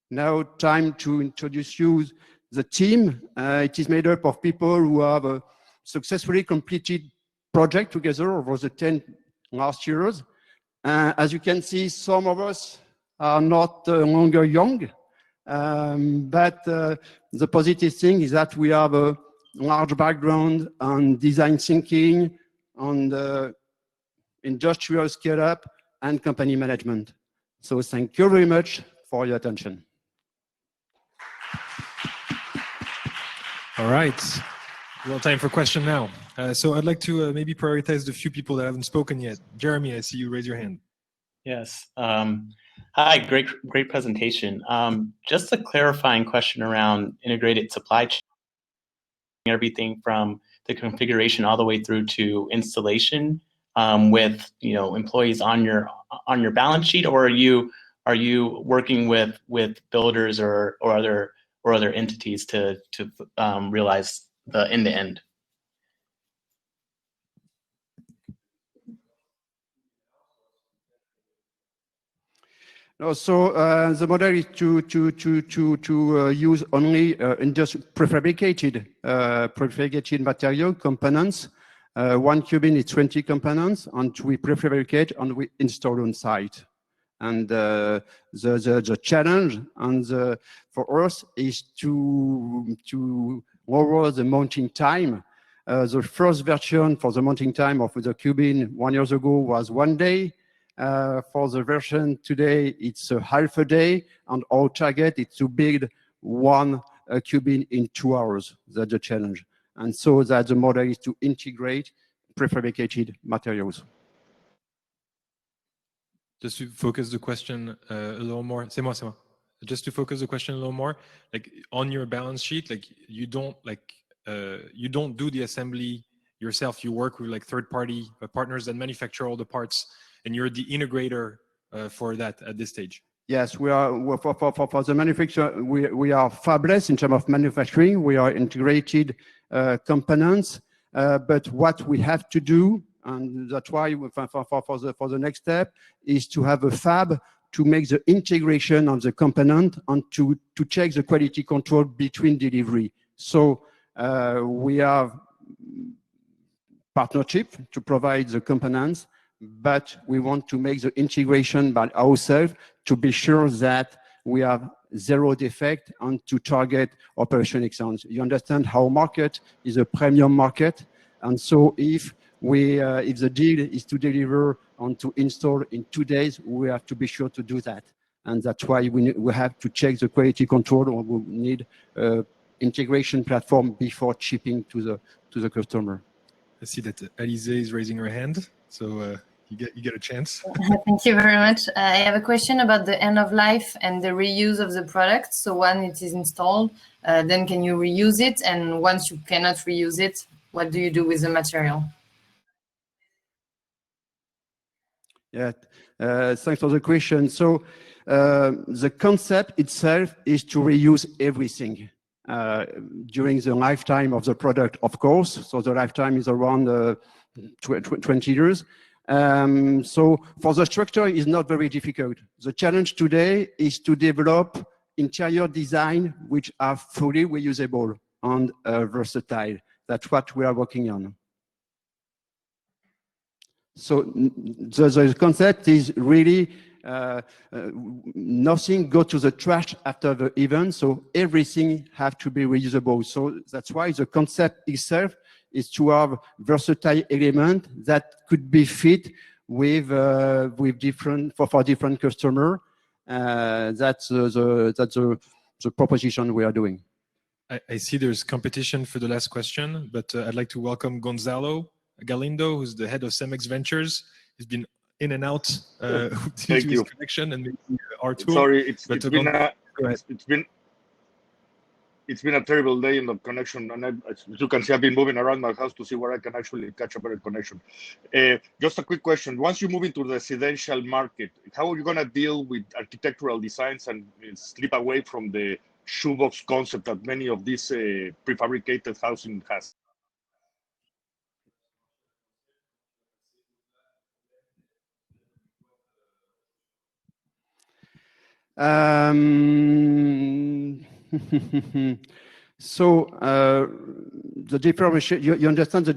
Now, time to introduce you the team. It is made up of people who have successfully completed project together over the 10 last years. As you can see, some of us are not longer young, but the positive thing is that we have a large background on design thinking, on industrial scale-up, and company management. So thank you very much for your attention. All right. Well, time for question now. So I'd like to maybe prioritize the few people that haven't spoken yet. Jeremy, I see you raise your hand. Yes. Hi, great presentation. Just a clarifying question around integrated supply chain, everything from the configuration all the way through to installation, with employees on your balance sheet, or are you working with builders or other entities to realize the end-to-end? So the model is to use only prefabricated material components. One Cubeen is 20 components, and we prefabricate and we install on site. And the challenge for us is to lower the mounting time. The first version for the mounting time of the Cubeen 1 year ago was 1 day. For the version today, it's a half a day, and our target is to build one Cubeen in 2 hours. That's the challenge. And so that the model is to integrate prefabricated materials. Just to focus the question a little more, c'est moi. Just to focus the question a little more, like on your balance sheet, like you don't do the assembly yourself. You work with like third-party partners that manufacture all the parts, and you're the integrator for that at this stage. Yes, we are for the manufacturer. We are fabless in terms of manufacturing. We are integrated components, but what we have to do, and that's why for the next step, is to have a fab to make the integration of the component and to check the quality control between delivery. So we have partnership to provide the components, but we want to make the integration by ourselves to be sure that we have zero defect and to target operation excellence. You understand how market is a premium market, and so if the deal is to deliver and to install in 2 days, we have to be sure to do that, and that's why we have to check the quality control, or we need integration platform before shipping to the customer. I see that Alize is raising her hand, so you get a chance. Thank you very much. I have a question about the end of life and the reuse of the product. So when it is installed, then can you reuse it? And once you cannot reuse it, what do you do with the material? Yeah, thanks for the question. So the concept itself is to reuse everything during the lifetime of the product, of course. So the lifetime is around 20 years. So for the structure, it's not very difficult. The challenge today is to develop interior design which are fully reusable and versatile. That's what we are working on. So the concept is really nothing go to the trash after the event, so everything have to be reusable. So that's why the concept itself is to have versatile element that could be fit with different for different customer. That's the proposition we are doing. I see there's competition for the last question, but I'd like to welcome Gonzalo Galindo, who's the head of Cemex Ventures. He's been in and out due to his connection and maybe our tool. Sorry, it's been a terrible day in the connection, and as you can see, I've been moving around my house to see where I can actually catch a better connection. Just a quick question. Once you move into the residential market, how are you going to deal with architectural designs and slip away from the shoebox concept that many of these prefabricated housing has? So the differentiation, you understand the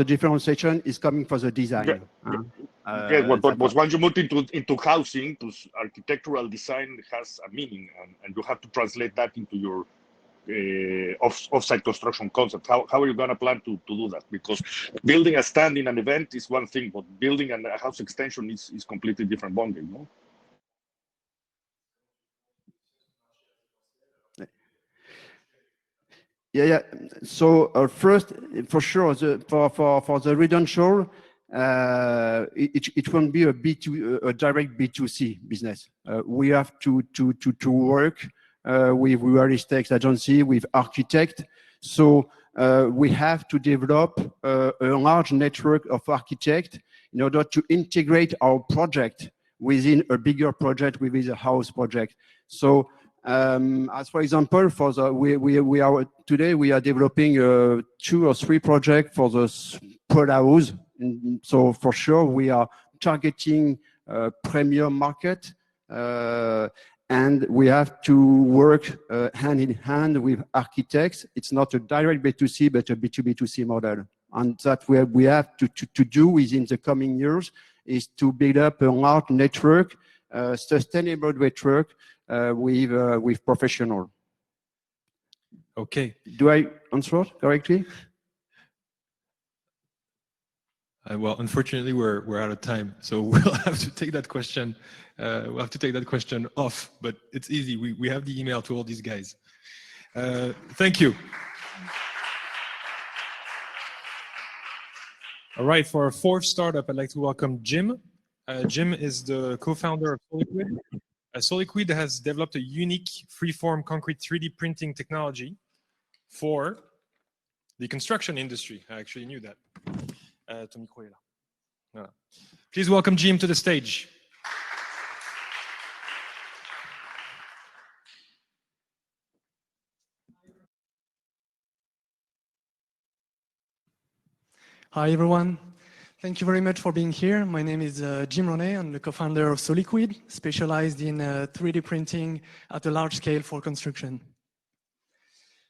differentiation is coming from the design. But once you move into housing, architectural design has a meaning, and you have to translate that into your off-site construction concept. How are you going to plan to do that? Because building a stand in an event is one thing, but building a house extension is completely different ballgame, no? Yeah. So first, for sure, for the residential, it won't be a direct B2C business. We have to work with real estate agency, with architect. So we have to develop a large network of architects in order to integrate our project within a bigger project, within a house project. So as for example, for the we are today we are developing 2 or 3 projects for the pod house. So for sure we are targeting premium market, and we have to work hand in hand with architects. It's not a direct B2C but a B2B2C model, and that we have to do within the coming years is to build up a large network sustainable network with professional. Okay. Do I answer correctly? Well, unfortunately, we're out of time, so we'll have to take that question. We'll have to take that question off, but it's easy. We have the email to all these guys. Thank you. All right, for our fourth startup, I'd like to welcome Jim. Jim is the co-founder of Soliquid. Soliquid has developed a unique freeform concrete 3D printing technology for the construction industry. I actually knew that. Please welcome Jim to the stage. Hi, everyone. Thank you very much for being here. My name is Jim Ronet. I'm the co-founder of Soliquid, specialized in 3D printing at a large scale for construction.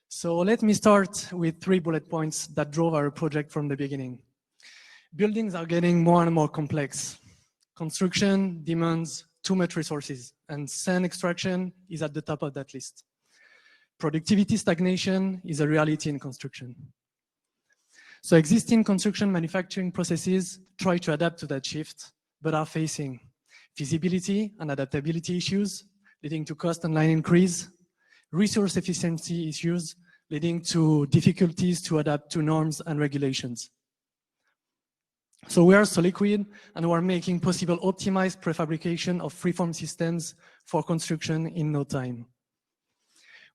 So let me start with 3 bullet points that drove our project from the beginning. Buildings are getting more and more complex. Construction demands too much resources, and sand extraction is at the top of that list. Productivity stagnation is a reality in construction. So existing construction manufacturing processes try to adapt to that shift, but are facing feasibility and adaptability issues, leading to cost and line increase, resource efficiency issues, leading to difficulties to adapt to norms and regulations. So we are Soliquid, and we are making possible optimized prefabrication of freeform systems for construction in no time.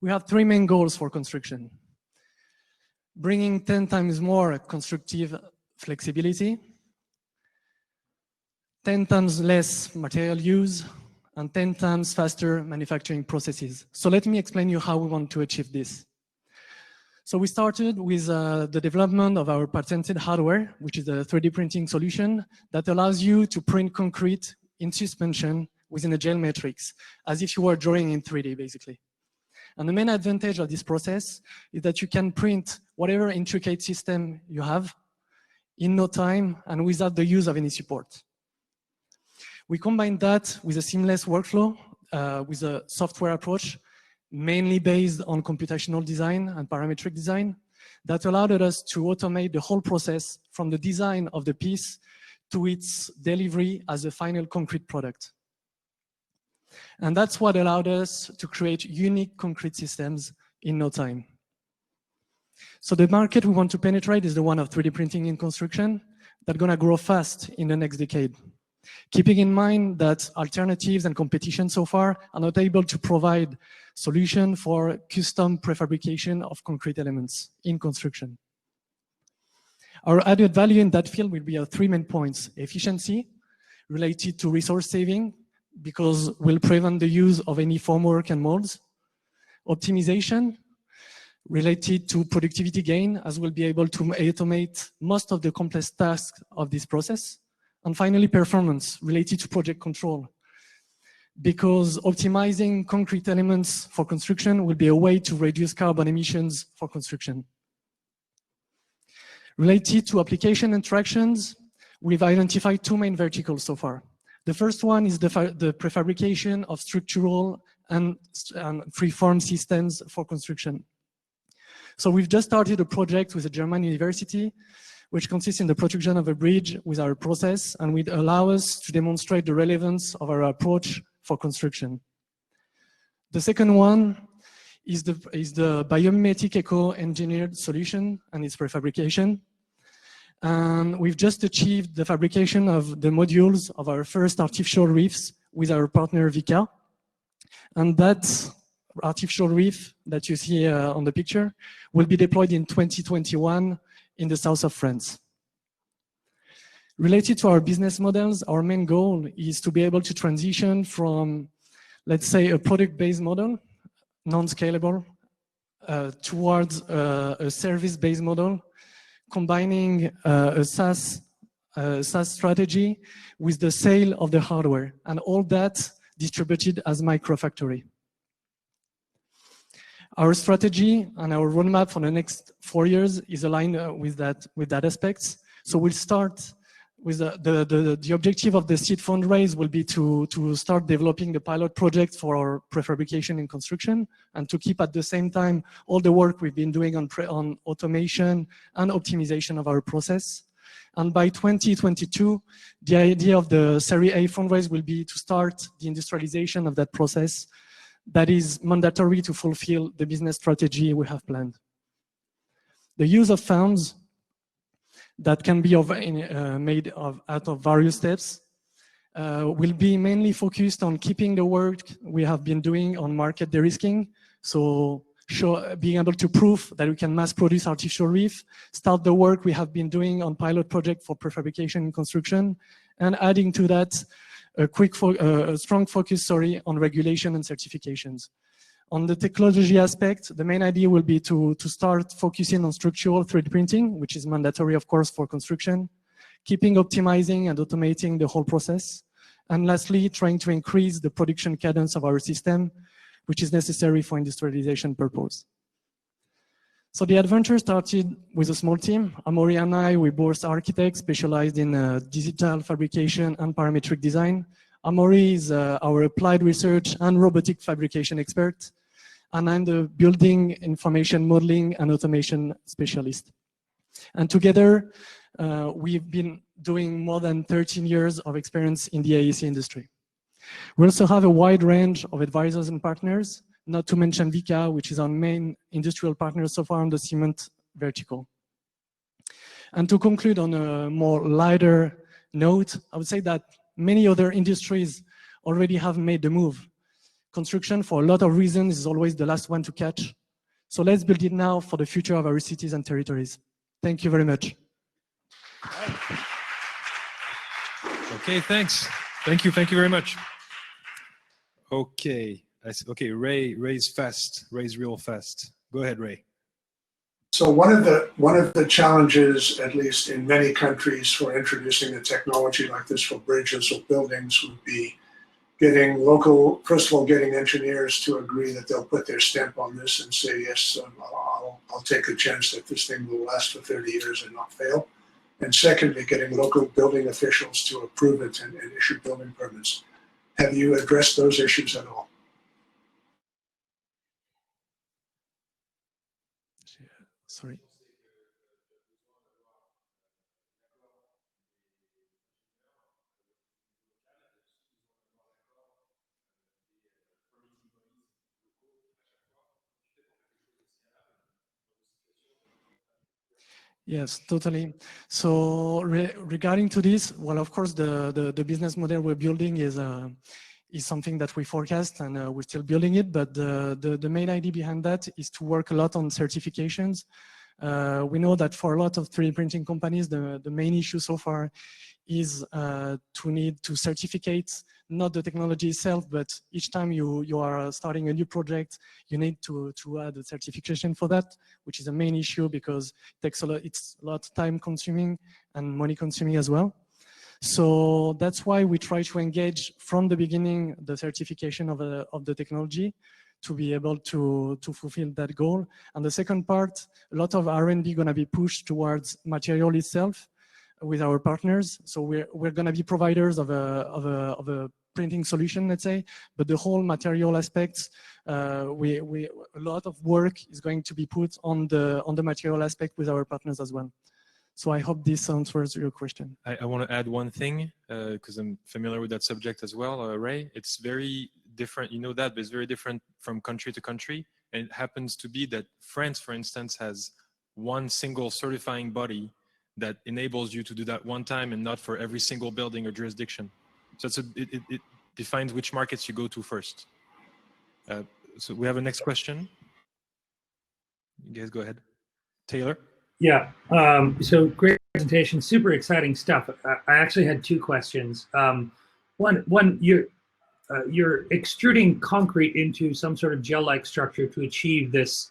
We have 3 main goals for construction: bringing 10 times more constructive flexibility, 10 times less material use, and 10 times faster manufacturing processes. So let me explain you how we want to achieve this. So we started with the development of our patented hardware, which is a 3D printing solution that allows you to print concrete in suspension within a gel matrix, as if you were drawing in 3D, basically. And the main advantage of this process is that you can print whatever intricate system you have in no time and without the use of any support. We combine that with a seamless workflow, with a software approach, mainly based on computational design and parametric design, that allowed us to automate the whole process from the design of the piece to its delivery as a final concrete product. And that's what allowed us to create unique concrete systems in no time. So the market we want to penetrate is the one of 3D printing in construction that's going to grow fast in the next decade. Keeping in mind that alternatives and competition so far are not able to provide solution for custom prefabrication of concrete elements in construction. Our added value in that field will be our 3 main points: efficiency, related to resource saving, because we'll prevent the use of any formwork and molds; optimization, related to productivity gain, as we'll be able to automate most of the complex tasks of this process; and finally, performance, related to project control, because optimizing concrete elements for construction will be a way to reduce carbon emissions for construction. Related to application interactions, we've identified 2 main verticals so far. The first one is the prefabrication of structural and freeform systems for construction. So we've just started a project with a German university, which consists in the production of a bridge with our process, and will allow us to demonstrate the relevance of our approach for construction. The second one is the biomimetic eco-engineered solution and its prefabrication. And we've just achieved the fabrication of the modules of our first artificial reefs with our partner Vika. And that artificial reef that you see on the picture will be deployed in 2021 in the south of France. Related to our business models, our main goal is to be able to transition from, let's say, a product-based model, non-scalable, towards a service-based model, combining a SaaS strategy with the sale of the hardware, and all that distributed as microfactory. Our strategy and our roadmap for the next 4 years is aligned with that aspect. So we'll start with the objective of the seed fundraise will be to start developing the pilot project for our prefabrication and construction, and to keep at the same time all the work we've been doing on automation and optimization of our process. And by 2022, the idea of the Series A fundraise will be to start the industrialization of that process that is mandatory to fulfill the business strategy we have planned. The use of funds that can be made out of various steps will be mainly focused on keeping the work we have been doing on market de-risking. So being able to prove that we can mass produce artificial reef, start the work we have been doing on pilot project for prefabrication and construction, and adding to that a strong focus on regulation and certifications. On the technology aspect, the main idea will be to start focusing on structural 3D printing, which is mandatory, of course, for construction, keeping optimizing and automating the whole process, and lastly, trying to increase the production cadence of our system, which is necessary for industrialization purpose. So the adventure started with a small team. Amaury and I, we both architects specialized in digital fabrication and parametric design. Amaury is our applied research and robotic fabrication expert, and I'm the building information modeling and automation specialist. And together, we've been doing more than 13 years of experience in the AEC industry. We also have a wide range of advisors and partners, not to mention Vika, which is our main industrial partner so far on the cement vertical. And to conclude on a more lighter note, I would say that many other industries already have made the move. Construction, for a lot of reasons, is always the last one to catch. So let's build it now for the future of our cities and territories. Thank you very much. Okay, thanks. Thank you very much. Okay, okay, Ray's fast. Ray's real fast. Go ahead, Ray. So one of the challenges, at least in many countries, for introducing a technology like this for bridges or buildings would be getting first of all, getting engineers to agree that they'll put their stamp on this and say, yes, I'll take a chance that this thing will last for 30 years and not fail. And secondly, getting local building officials to approve it and issue building permits. Have you addressed those issues at all? Sorry. Yes, totally. So regarding to this, well, of course, the business model we're building is something that we forecast, and we're still building it. But the main idea behind that is to work a lot on certifications. We know that for a lot of 3D printing companies, the main issue so far is to need to certificate not the technology itself, but each time you are starting a new project, you need to add a certification for that, which is a main issue because it's a lot time consuming and money consuming as well. So that's why we try to engage from the beginning the certification of the technology to be able to fulfill that goal. And the second part, a lot of R&D going to be pushed towards material itself with our partners. So we're going to be providers of a printing solution, let's say, but the whole material aspects, a lot of work is going to be put on the material aspect with our partners as well. So I hope this answers your question. I want to add one thing because I'm familiar with that subject as well, Ray. It's very different, you know that, but it's very different from country to country. And it happens to be that France, for instance, has one single certifying body that enables you to do that one time and not for every single building or jurisdiction. So it defines which markets you go to first. So we have a next question. You guys go ahead. Taylor? Yeah, so great presentation, super exciting stuff. I actually had two questions. One, you're extruding concrete into some sort of gel-like structure to achieve this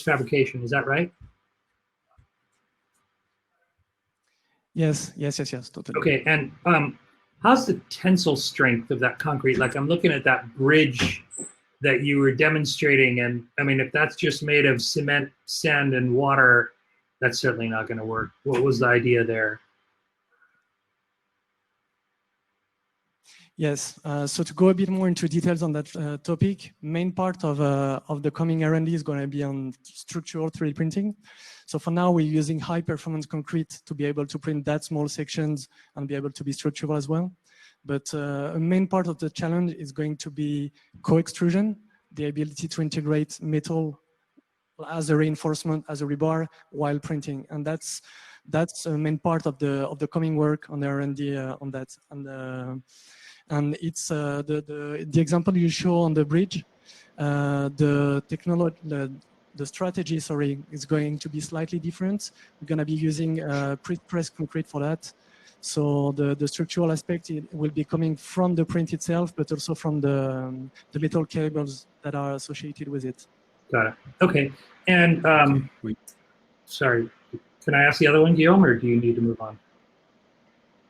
fabrication. Is that right? Yes, totally. Okay, and how's the tensile strength of that concrete? Like I'm looking at that bridge that you were demonstrating, and I mean, if that's just made of cement, sand, and water, that's certainly not going to work. What was the idea there? Yes, so to go a bit more into details on that topic, main part of the coming R&D is going to be on structural 3D printing. So for now, we're using high performance concrete to be able to print that small sections and be able to be structural as well. But a main part of the challenge is going to be co-extrusion, the ability to integrate metal as a reinforcement, as a rebar while printing. And that's a main part of the coming work on the R&D on that. And it's the example you show on the bridge. The technology, the strategy, sorry, is going to be slightly different. We're going to be using pre-pressed concrete for that. So the structural aspect will be coming from the print itself, but also from the metal cables that are associated with it. Got it. Okay. And sorry, can I ask the other one, Guillaume, or do you need to move on?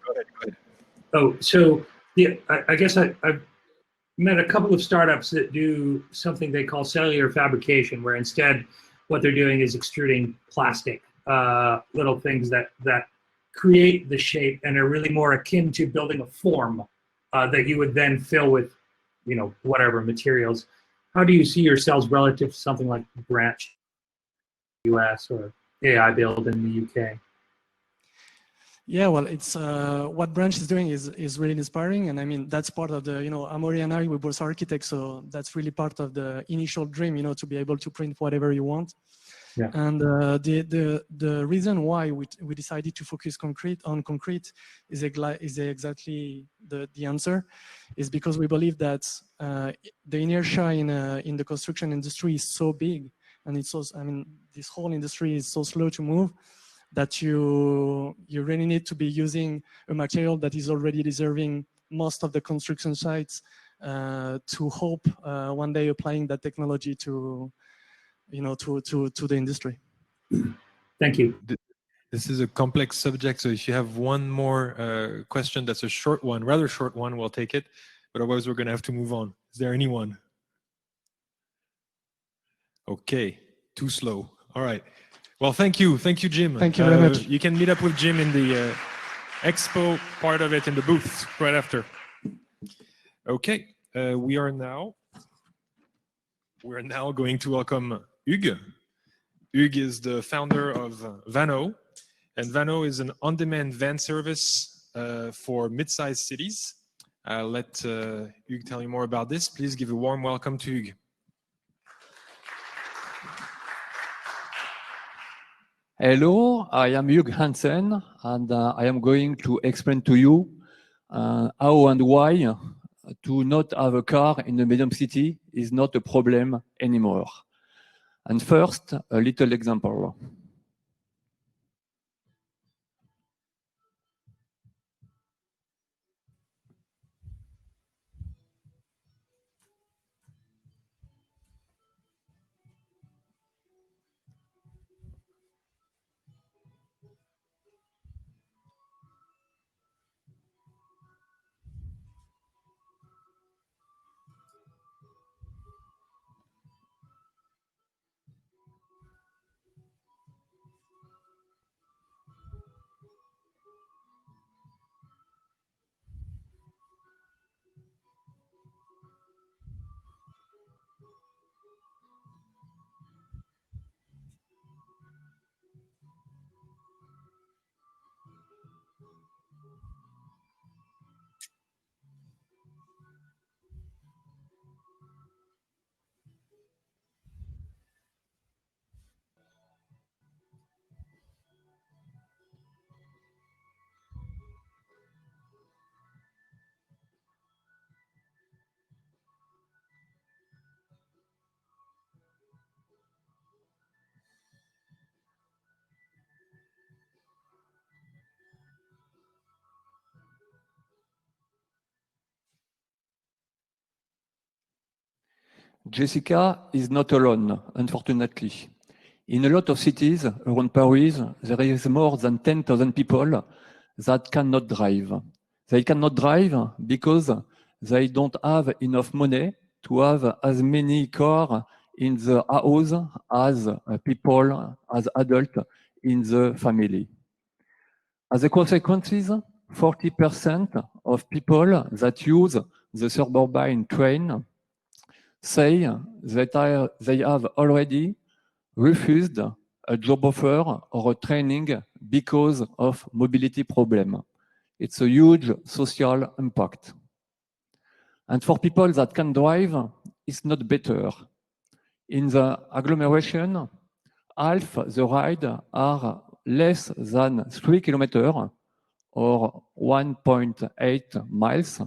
Go ahead. Oh, so yeah, I guess I've met a couple of startups that do something they call cellular fabrication, where instead what they're doing is extruding plastic, little things that create the shape and are really more akin to building a form that you would then fill with, whatever materials. How do you see yourselves relative to something like Branch US or AI Build in the UK? Yeah, well, it's what Branch is doing is really inspiring, and I mean that's part of the Amaury and I, we're both architects, so that's really part of the initial dream, to be able to print whatever you want. Yeah. And the reason why we decided to focus on concrete is exactly the answer, is because we believe that the inertia in the construction industry is so big, and this whole industry is so slow to move, that you really need to be using a material that is already deserving most of the construction sites to hope one day applying that technology to the industry. Thank you. This is a complex subject, so if you have one more question that's a short one, rather short one, we'll take it. But otherwise, we're going to have to move on. Is there anyone? Okay, too slow. All right. Well, thank you, Jim. Thank you very much. You can meet up with Jim in the expo part of it in the booth right after. Okay, we're now going to welcome Hugues. Hugues is the founder of VanO, and VanO is an on-demand van service for mid-sized cities. I'll let Hugues tell you more about this. Please give a warm welcome to Hugues. Hello, I am Hugues Hansen, and I am going to explain to you how and why to not have a car in a medium city is not a problem anymore. And first, a little example. Jessica is not alone, unfortunately. In a lot of cities around Paris, there is more than 10,000 people that cannot drive. They cannot drive because they don't have enough money to have as many cars in the house as people, as adults in the family. As a consequence, 40% of people that use the suburban train say that they have already refused a job offer or a training because of mobility problem. It's a huge social impact. And for people that can drive, it's not better. In the agglomeration, half the rides are less than 3 kilometers or 1.8 miles.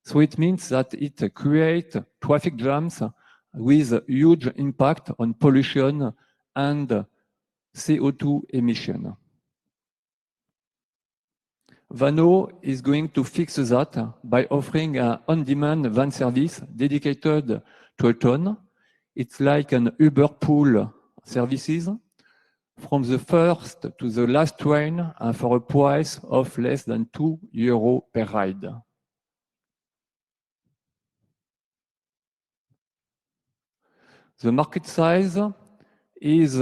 So it means that it creates traffic jams with a huge impact on pollution and CO2 emission. VanO is going to fix that by offering an on-demand van service dedicated to a ton. It's like an Uber pool services from the first to the last train for a price of less than €2 per ride. The market size is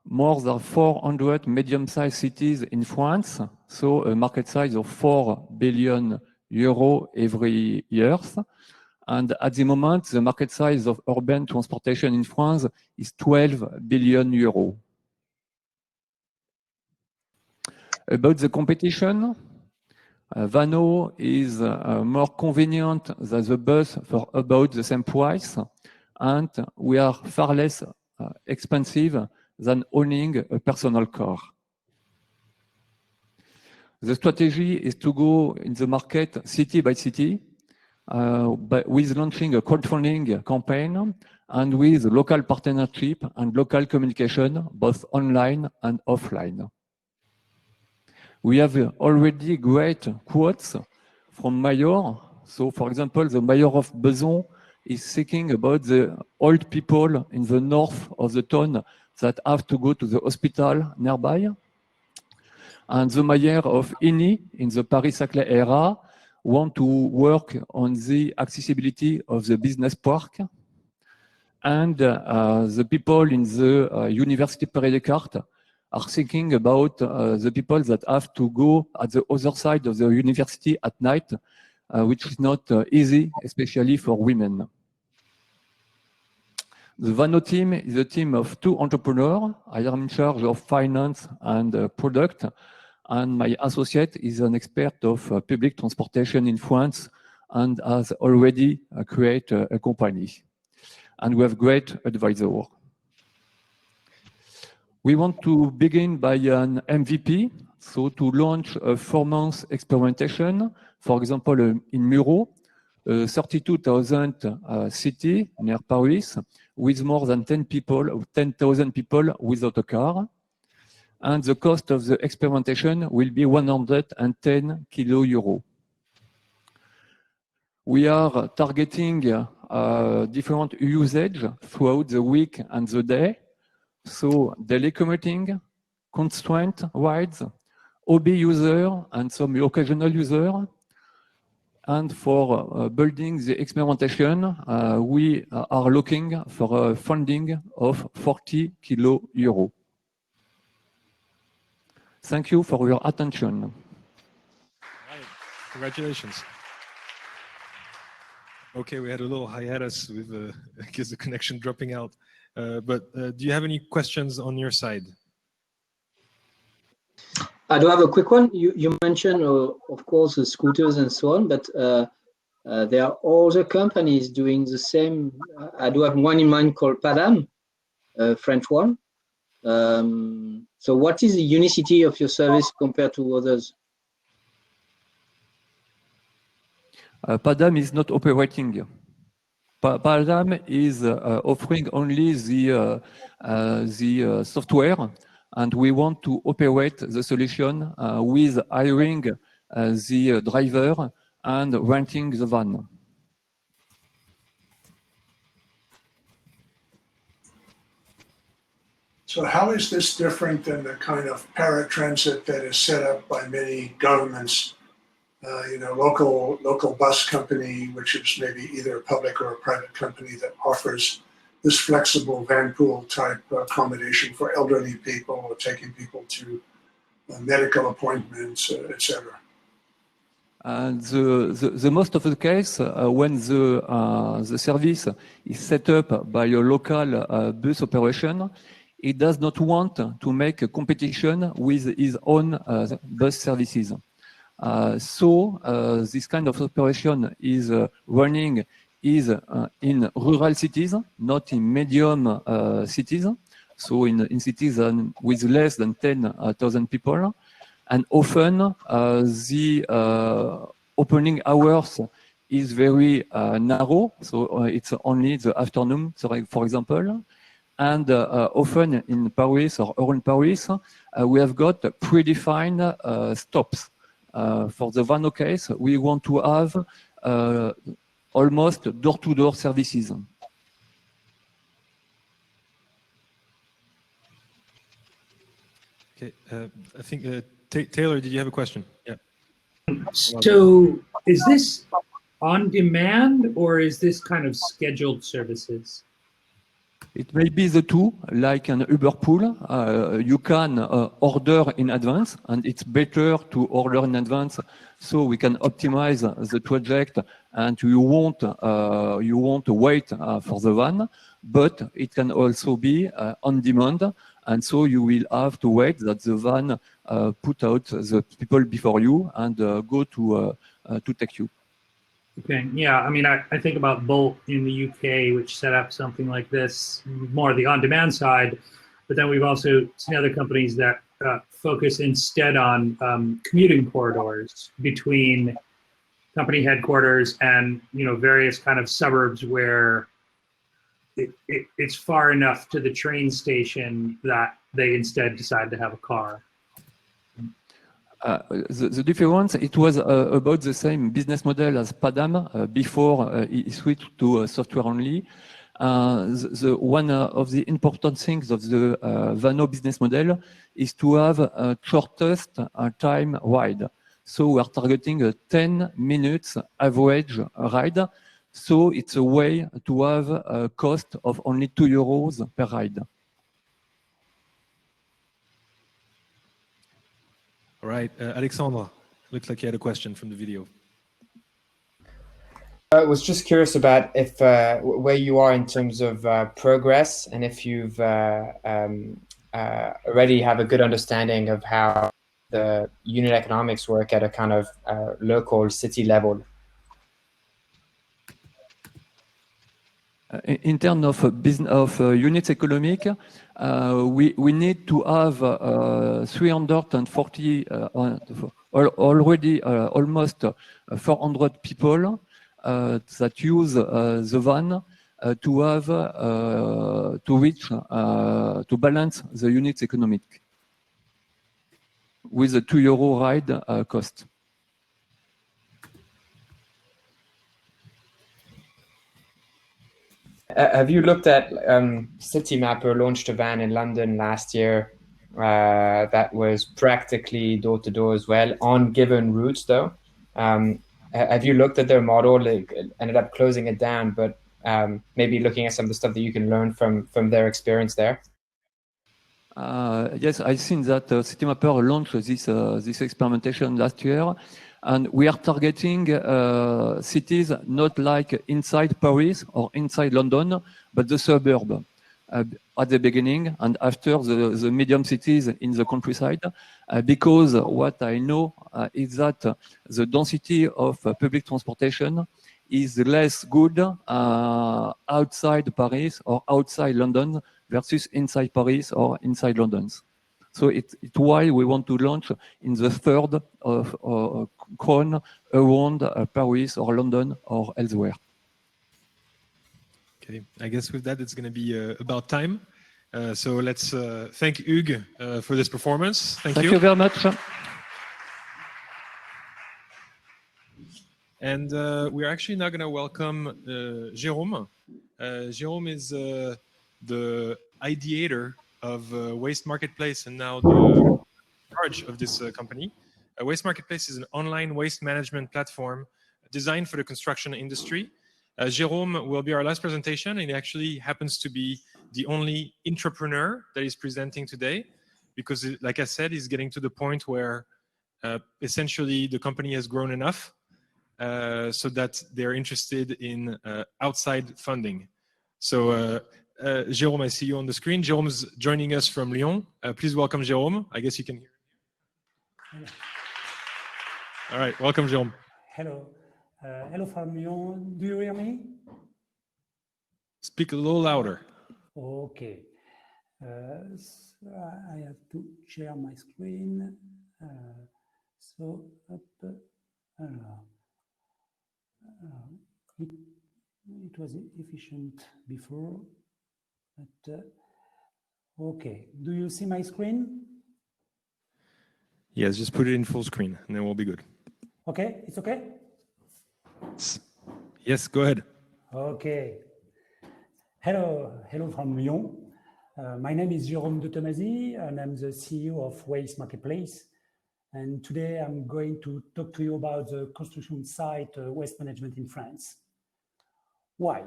more than 400 medium-sized cities in France, so a market size of €4 billion every year. And at the moment, the market size of urban transportation in France is €12 billion. About the competition, VanO is more convenient than the bus for about the same price, and we are far less expensive than owning a personal car. The strategy is to go in the market city by city, with launching a crowdfunding campaign and with local partnership and local communication, both online and offline. We have already great quotes from mayor. So, for example, the mayor of Besançon is thinking about the old people in the north of the town that have to go to the hospital nearby. And the mayor of Igny in the Paris-Saclay area want to work on the accessibility of the business park. And the people in the University Paris Descartes are thinking about the people that have to go at the other side of the university at night, which is not easy, especially for women. The VanO team is a team of 2 entrepreneurs. I am in charge of finance and product, and my associate is an expert of public transportation in France and has already created a company. And we have great advisors. We want to begin by an MVP, so to launch a 4-month experimentation, for example, in Muro, a 32,000 city near Paris, with more than 10,000 people without a car. And the cost of the experimentation will be €110 kilo. We are targeting different usage throughout the week and the day. So daily commuting, constraint rides, hobby user, and some occasional user. And for building the experimentation, we are looking for a funding of €40 kilo. Thank you for your attention. Right. Congratulations. Okay, we had a little hiatus with the connection dropping out. But do you have any questions on your side? I do have a quick one. You mentioned, of course, the scooters and so on, but there are other companies doing the same. I do have one in mind called Padam, a French one. So what is the unicity of your service compared to others? Padam is not operating. Padam is offering only the software, and we want to operate the solution with hiring the driver and renting the van. So how is this different than the kind of paratransit that is set up by many governments? Local bus company, which is maybe either a public or a private company that offers this flexible van pool type accommodation for elderly people or taking people to medical appointments, etc. And the most of the case, when the service is set up by a local bus operation, he does not want to make a competition with his own bus services. So this kind of operation is running in rural cities, not in medium cities. So in cities with less than 10,000 people. And often the opening hours is very narrow, so it's only the afternoon, for example. And often in Paris or around Paris, we have got predefined stops. For the VanO case, we want to have almost door-to-door services. Okay, I think Taylor, did you have a question? Yeah. So is this on demand or is this kind of scheduled services? It may be the two, like an Uber pool. You can order in advance, and it's better to order in advance so we can optimize the project and you won't wait for the van. But it can also be on demand, and so you will have to wait that the van put out the people before you and go to take you. Okay, yeah, I mean, I think about Bolt in the UK, which set up something like this, more the on-demand side, but then we've also seen other companies that focus instead on commuting corridors between company headquarters and, you know, various kind of suburbs where it's far enough to the train station that they instead decide to have a car. The difference, it was about the same business model as Padam before he switched to software only. One of the important things of the VanO business model is to have a shortest time ride. So we are targeting a 10 minutes average ride. So it's a way to have a cost of only €2 per ride. All right, Alexandra, looks like you had a question from the video. I was just curious about if where you are in terms of progress, and if you've already have a good understanding of how the unit economics work at a kind of local city level. In terms of business units economic, we need to have 340 already almost 400 people that use the van to have to reach to balance the units economic with a €2 ride cost. Have you looked at Citymapper launched a van in London last year that was practically door-to-door as well on given routes though? Have you looked at their model? They ended up closing it down, but maybe looking at some of the stuff that you can learn from their experience there? Yes, I've seen that Citymapper launched this experimentation last year. And we are targeting cities not like inside Paris or inside London, but the suburb at the beginning and after the medium cities in the countryside. Because what I know is that the density of public transportation is less good outside Paris or outside London versus inside Paris or inside London. So it's why we want to launch in the third of crown around Paris or London or elsewhere. Okay, I guess with that, it's going to be about time. So let's thank Hugues for this performance. Thank you very much. And we're actually now going to welcome Jérôme. Jérôme is the ideator of Waste Marketplace and now the charge of this company. Waste Marketplace is an online waste management platform designed for the construction industry. Jérôme will be our last presentation, and he actually happens to be the only entrepreneur that is presenting today, because like I said, it's getting to the point where essentially the company has grown enough so that they're interested in outside funding. So Jérôme, I see you on the screen. Jérôme's joining us from Lyon. Please welcome Jérôme. I guess you can hear him. All right, welcome Jérôme. Hello. Hello from Lyon. Do you hear me? Speak a little louder. Okay. So I have to share my screen. So up, it was efficient before, but okay. Do you see my screen? Yes, just put it in full screen and then we'll be good. Okay, it's okay? Yes, go ahead. Okay. Hello from Lyon. My name is Jérôme de Tomasi and I'm the CEO of Waste Marketplace. And today I'm going to talk to you about the construction site waste management in France. Why?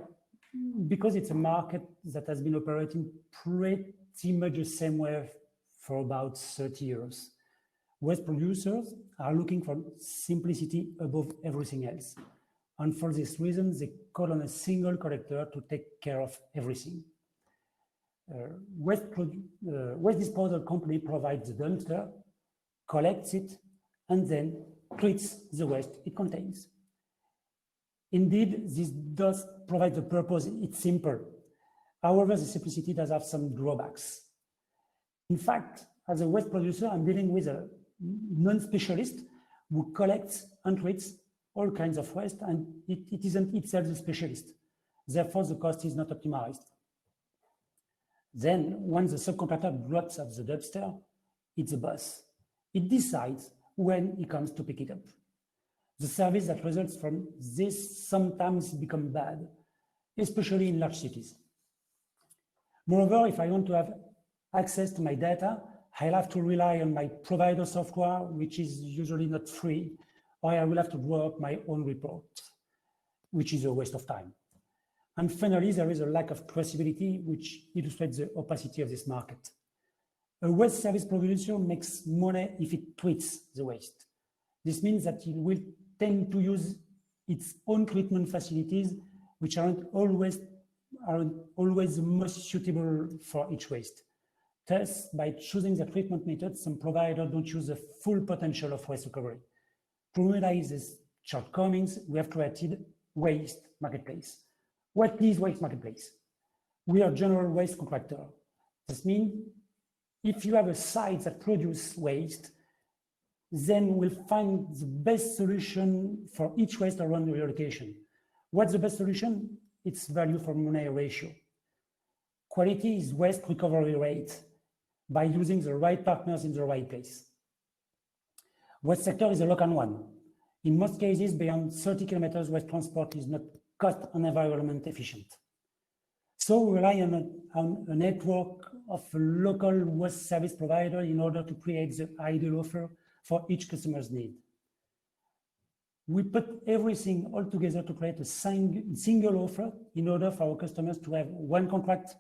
Because it's a market that has been operating pretty much the same way for about 30 years. Waste producers are looking for simplicity above everything else. And for this reason, they call on a single collector to take care of everything. Waste disposal company provides the dumpster, collects it, and then treats the waste it contains. Indeed, this does provide the purpose, it's simple. However, the simplicity does have some drawbacks. In fact, as a waste producer, I'm dealing with a non-specialist who collects and treats all kinds of waste, and it isn't itself a specialist. Therefore, the cost is not optimized. Then, once the subcontractor drops off the dumpster, it's the boss. It decides when he comes to pick it up. The service that results from this sometimes becomes bad, especially in large cities. Moreover, if I want to have access to my data, I'll have to rely on my provider software, which is usually not free, or I will have to draw up my own report, which is a waste of time. And finally, there is a lack of traceability, which illustrates the opacity of this market. A waste service producer makes money if it treats the waste. This means that it will tend to use its own treatment facilities, which aren't always the most suitable for each waste. Thus, by choosing the treatment method, some providers don't use the full potential of waste recovery. To realize these shortcomings, we have created Waste Marketplace. What is Waste Marketplace? We are general waste contractor. This means if you have a site that produces waste, then we'll find the best solution for each waste around your location. What's the best solution? It's value for money ratio. Quality is waste recovery rate by using the right partners in the right place. Waste sector is a local one. In most cases, beyond 30 kilometers, waste transport is not cost and environment efficient. So we rely on a network of local waste service providers in order to create the ideal offer for each customer's need. We put everything all together to create a single offer in order for our customers to have one contract,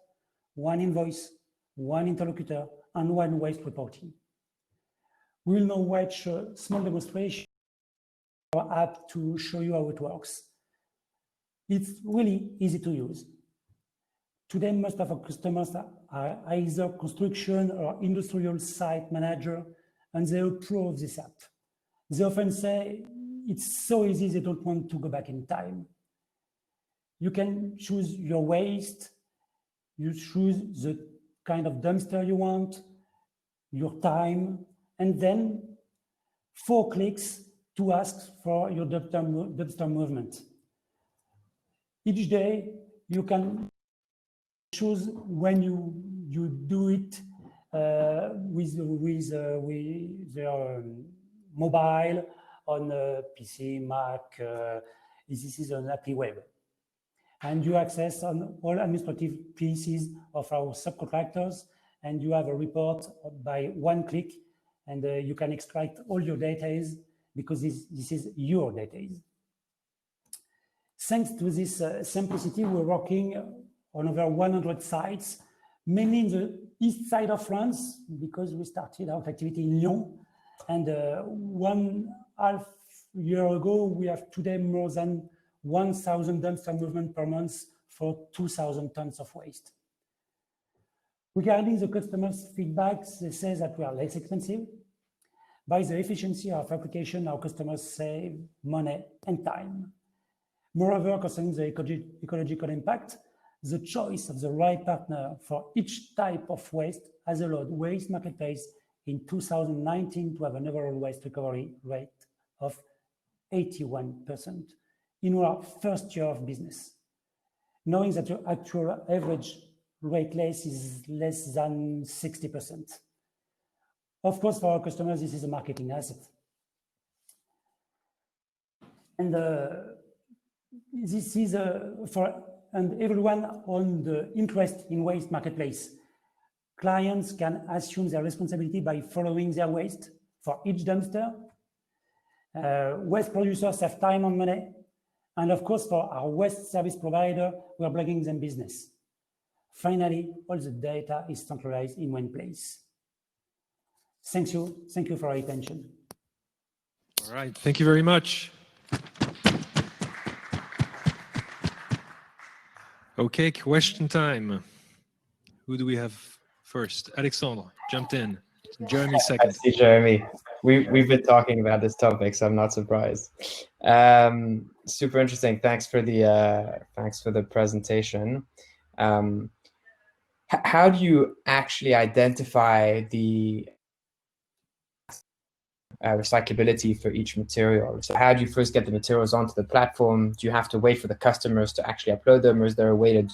one invoice, one interlocutor, and one waste reporting. We will now watch a small demonstration of our app to show you how it works. It's really easy to use. Today, most of our customers are either construction or industrial site manager, and they are pro of this app. They often say it's so easy they don't want to go back in time. You can choose your waste, you choose the kind of dumpster you want, your time, and then 4 clicks to ask for your dumpster movement. Each day, you can choose when you do it with their mobile, on PC, Mac. This is an Apply Web. And you access on all administrative pieces of our subcontractors, and you have a report by 1 click, and you can extract all your data because this is your data. Thanks to this simplicity, we're working on over 100 sites mainly in the east side of France, because we started our activity in Lyon. And 1.5 years ago, we have today more than 1,000 dumpster movement per month for 2,000 tons of waste. Regarding the customers' feedback, they say that we are less expensive. By the efficiency of application, our customers save money and time. Moreover, concerning the ecological impact, the choice of the right partner for each type of waste has allowed Waste Marketplace in 2019 to have an overall waste recovery rate of 81% in our first year of business, knowing that the actual average rate less is less than 60%. Of course, for our customers, this is a marketing asset. And this is for everyone on the interest in Waste Marketplace. Clients can assume their responsibility by following their waste for each dumpster. Waste producers have time and money. And of course, for our waste service provider, we are bringing them business. Finally, all the data is centralized in one place. Thank you for your attention. All right, thank you very much. Okay, question time. Who do we have first? Alexandre jumped in. Jeremy second. I see Jeremy. We've been talking about this topic, so I'm not surprised. Super interesting. Thanks for the presentation. How do you actually identify the recyclability for each material? So how do you first get the materials onto the platform? Do you have to wait for the customers to actually upload them, or is there a way to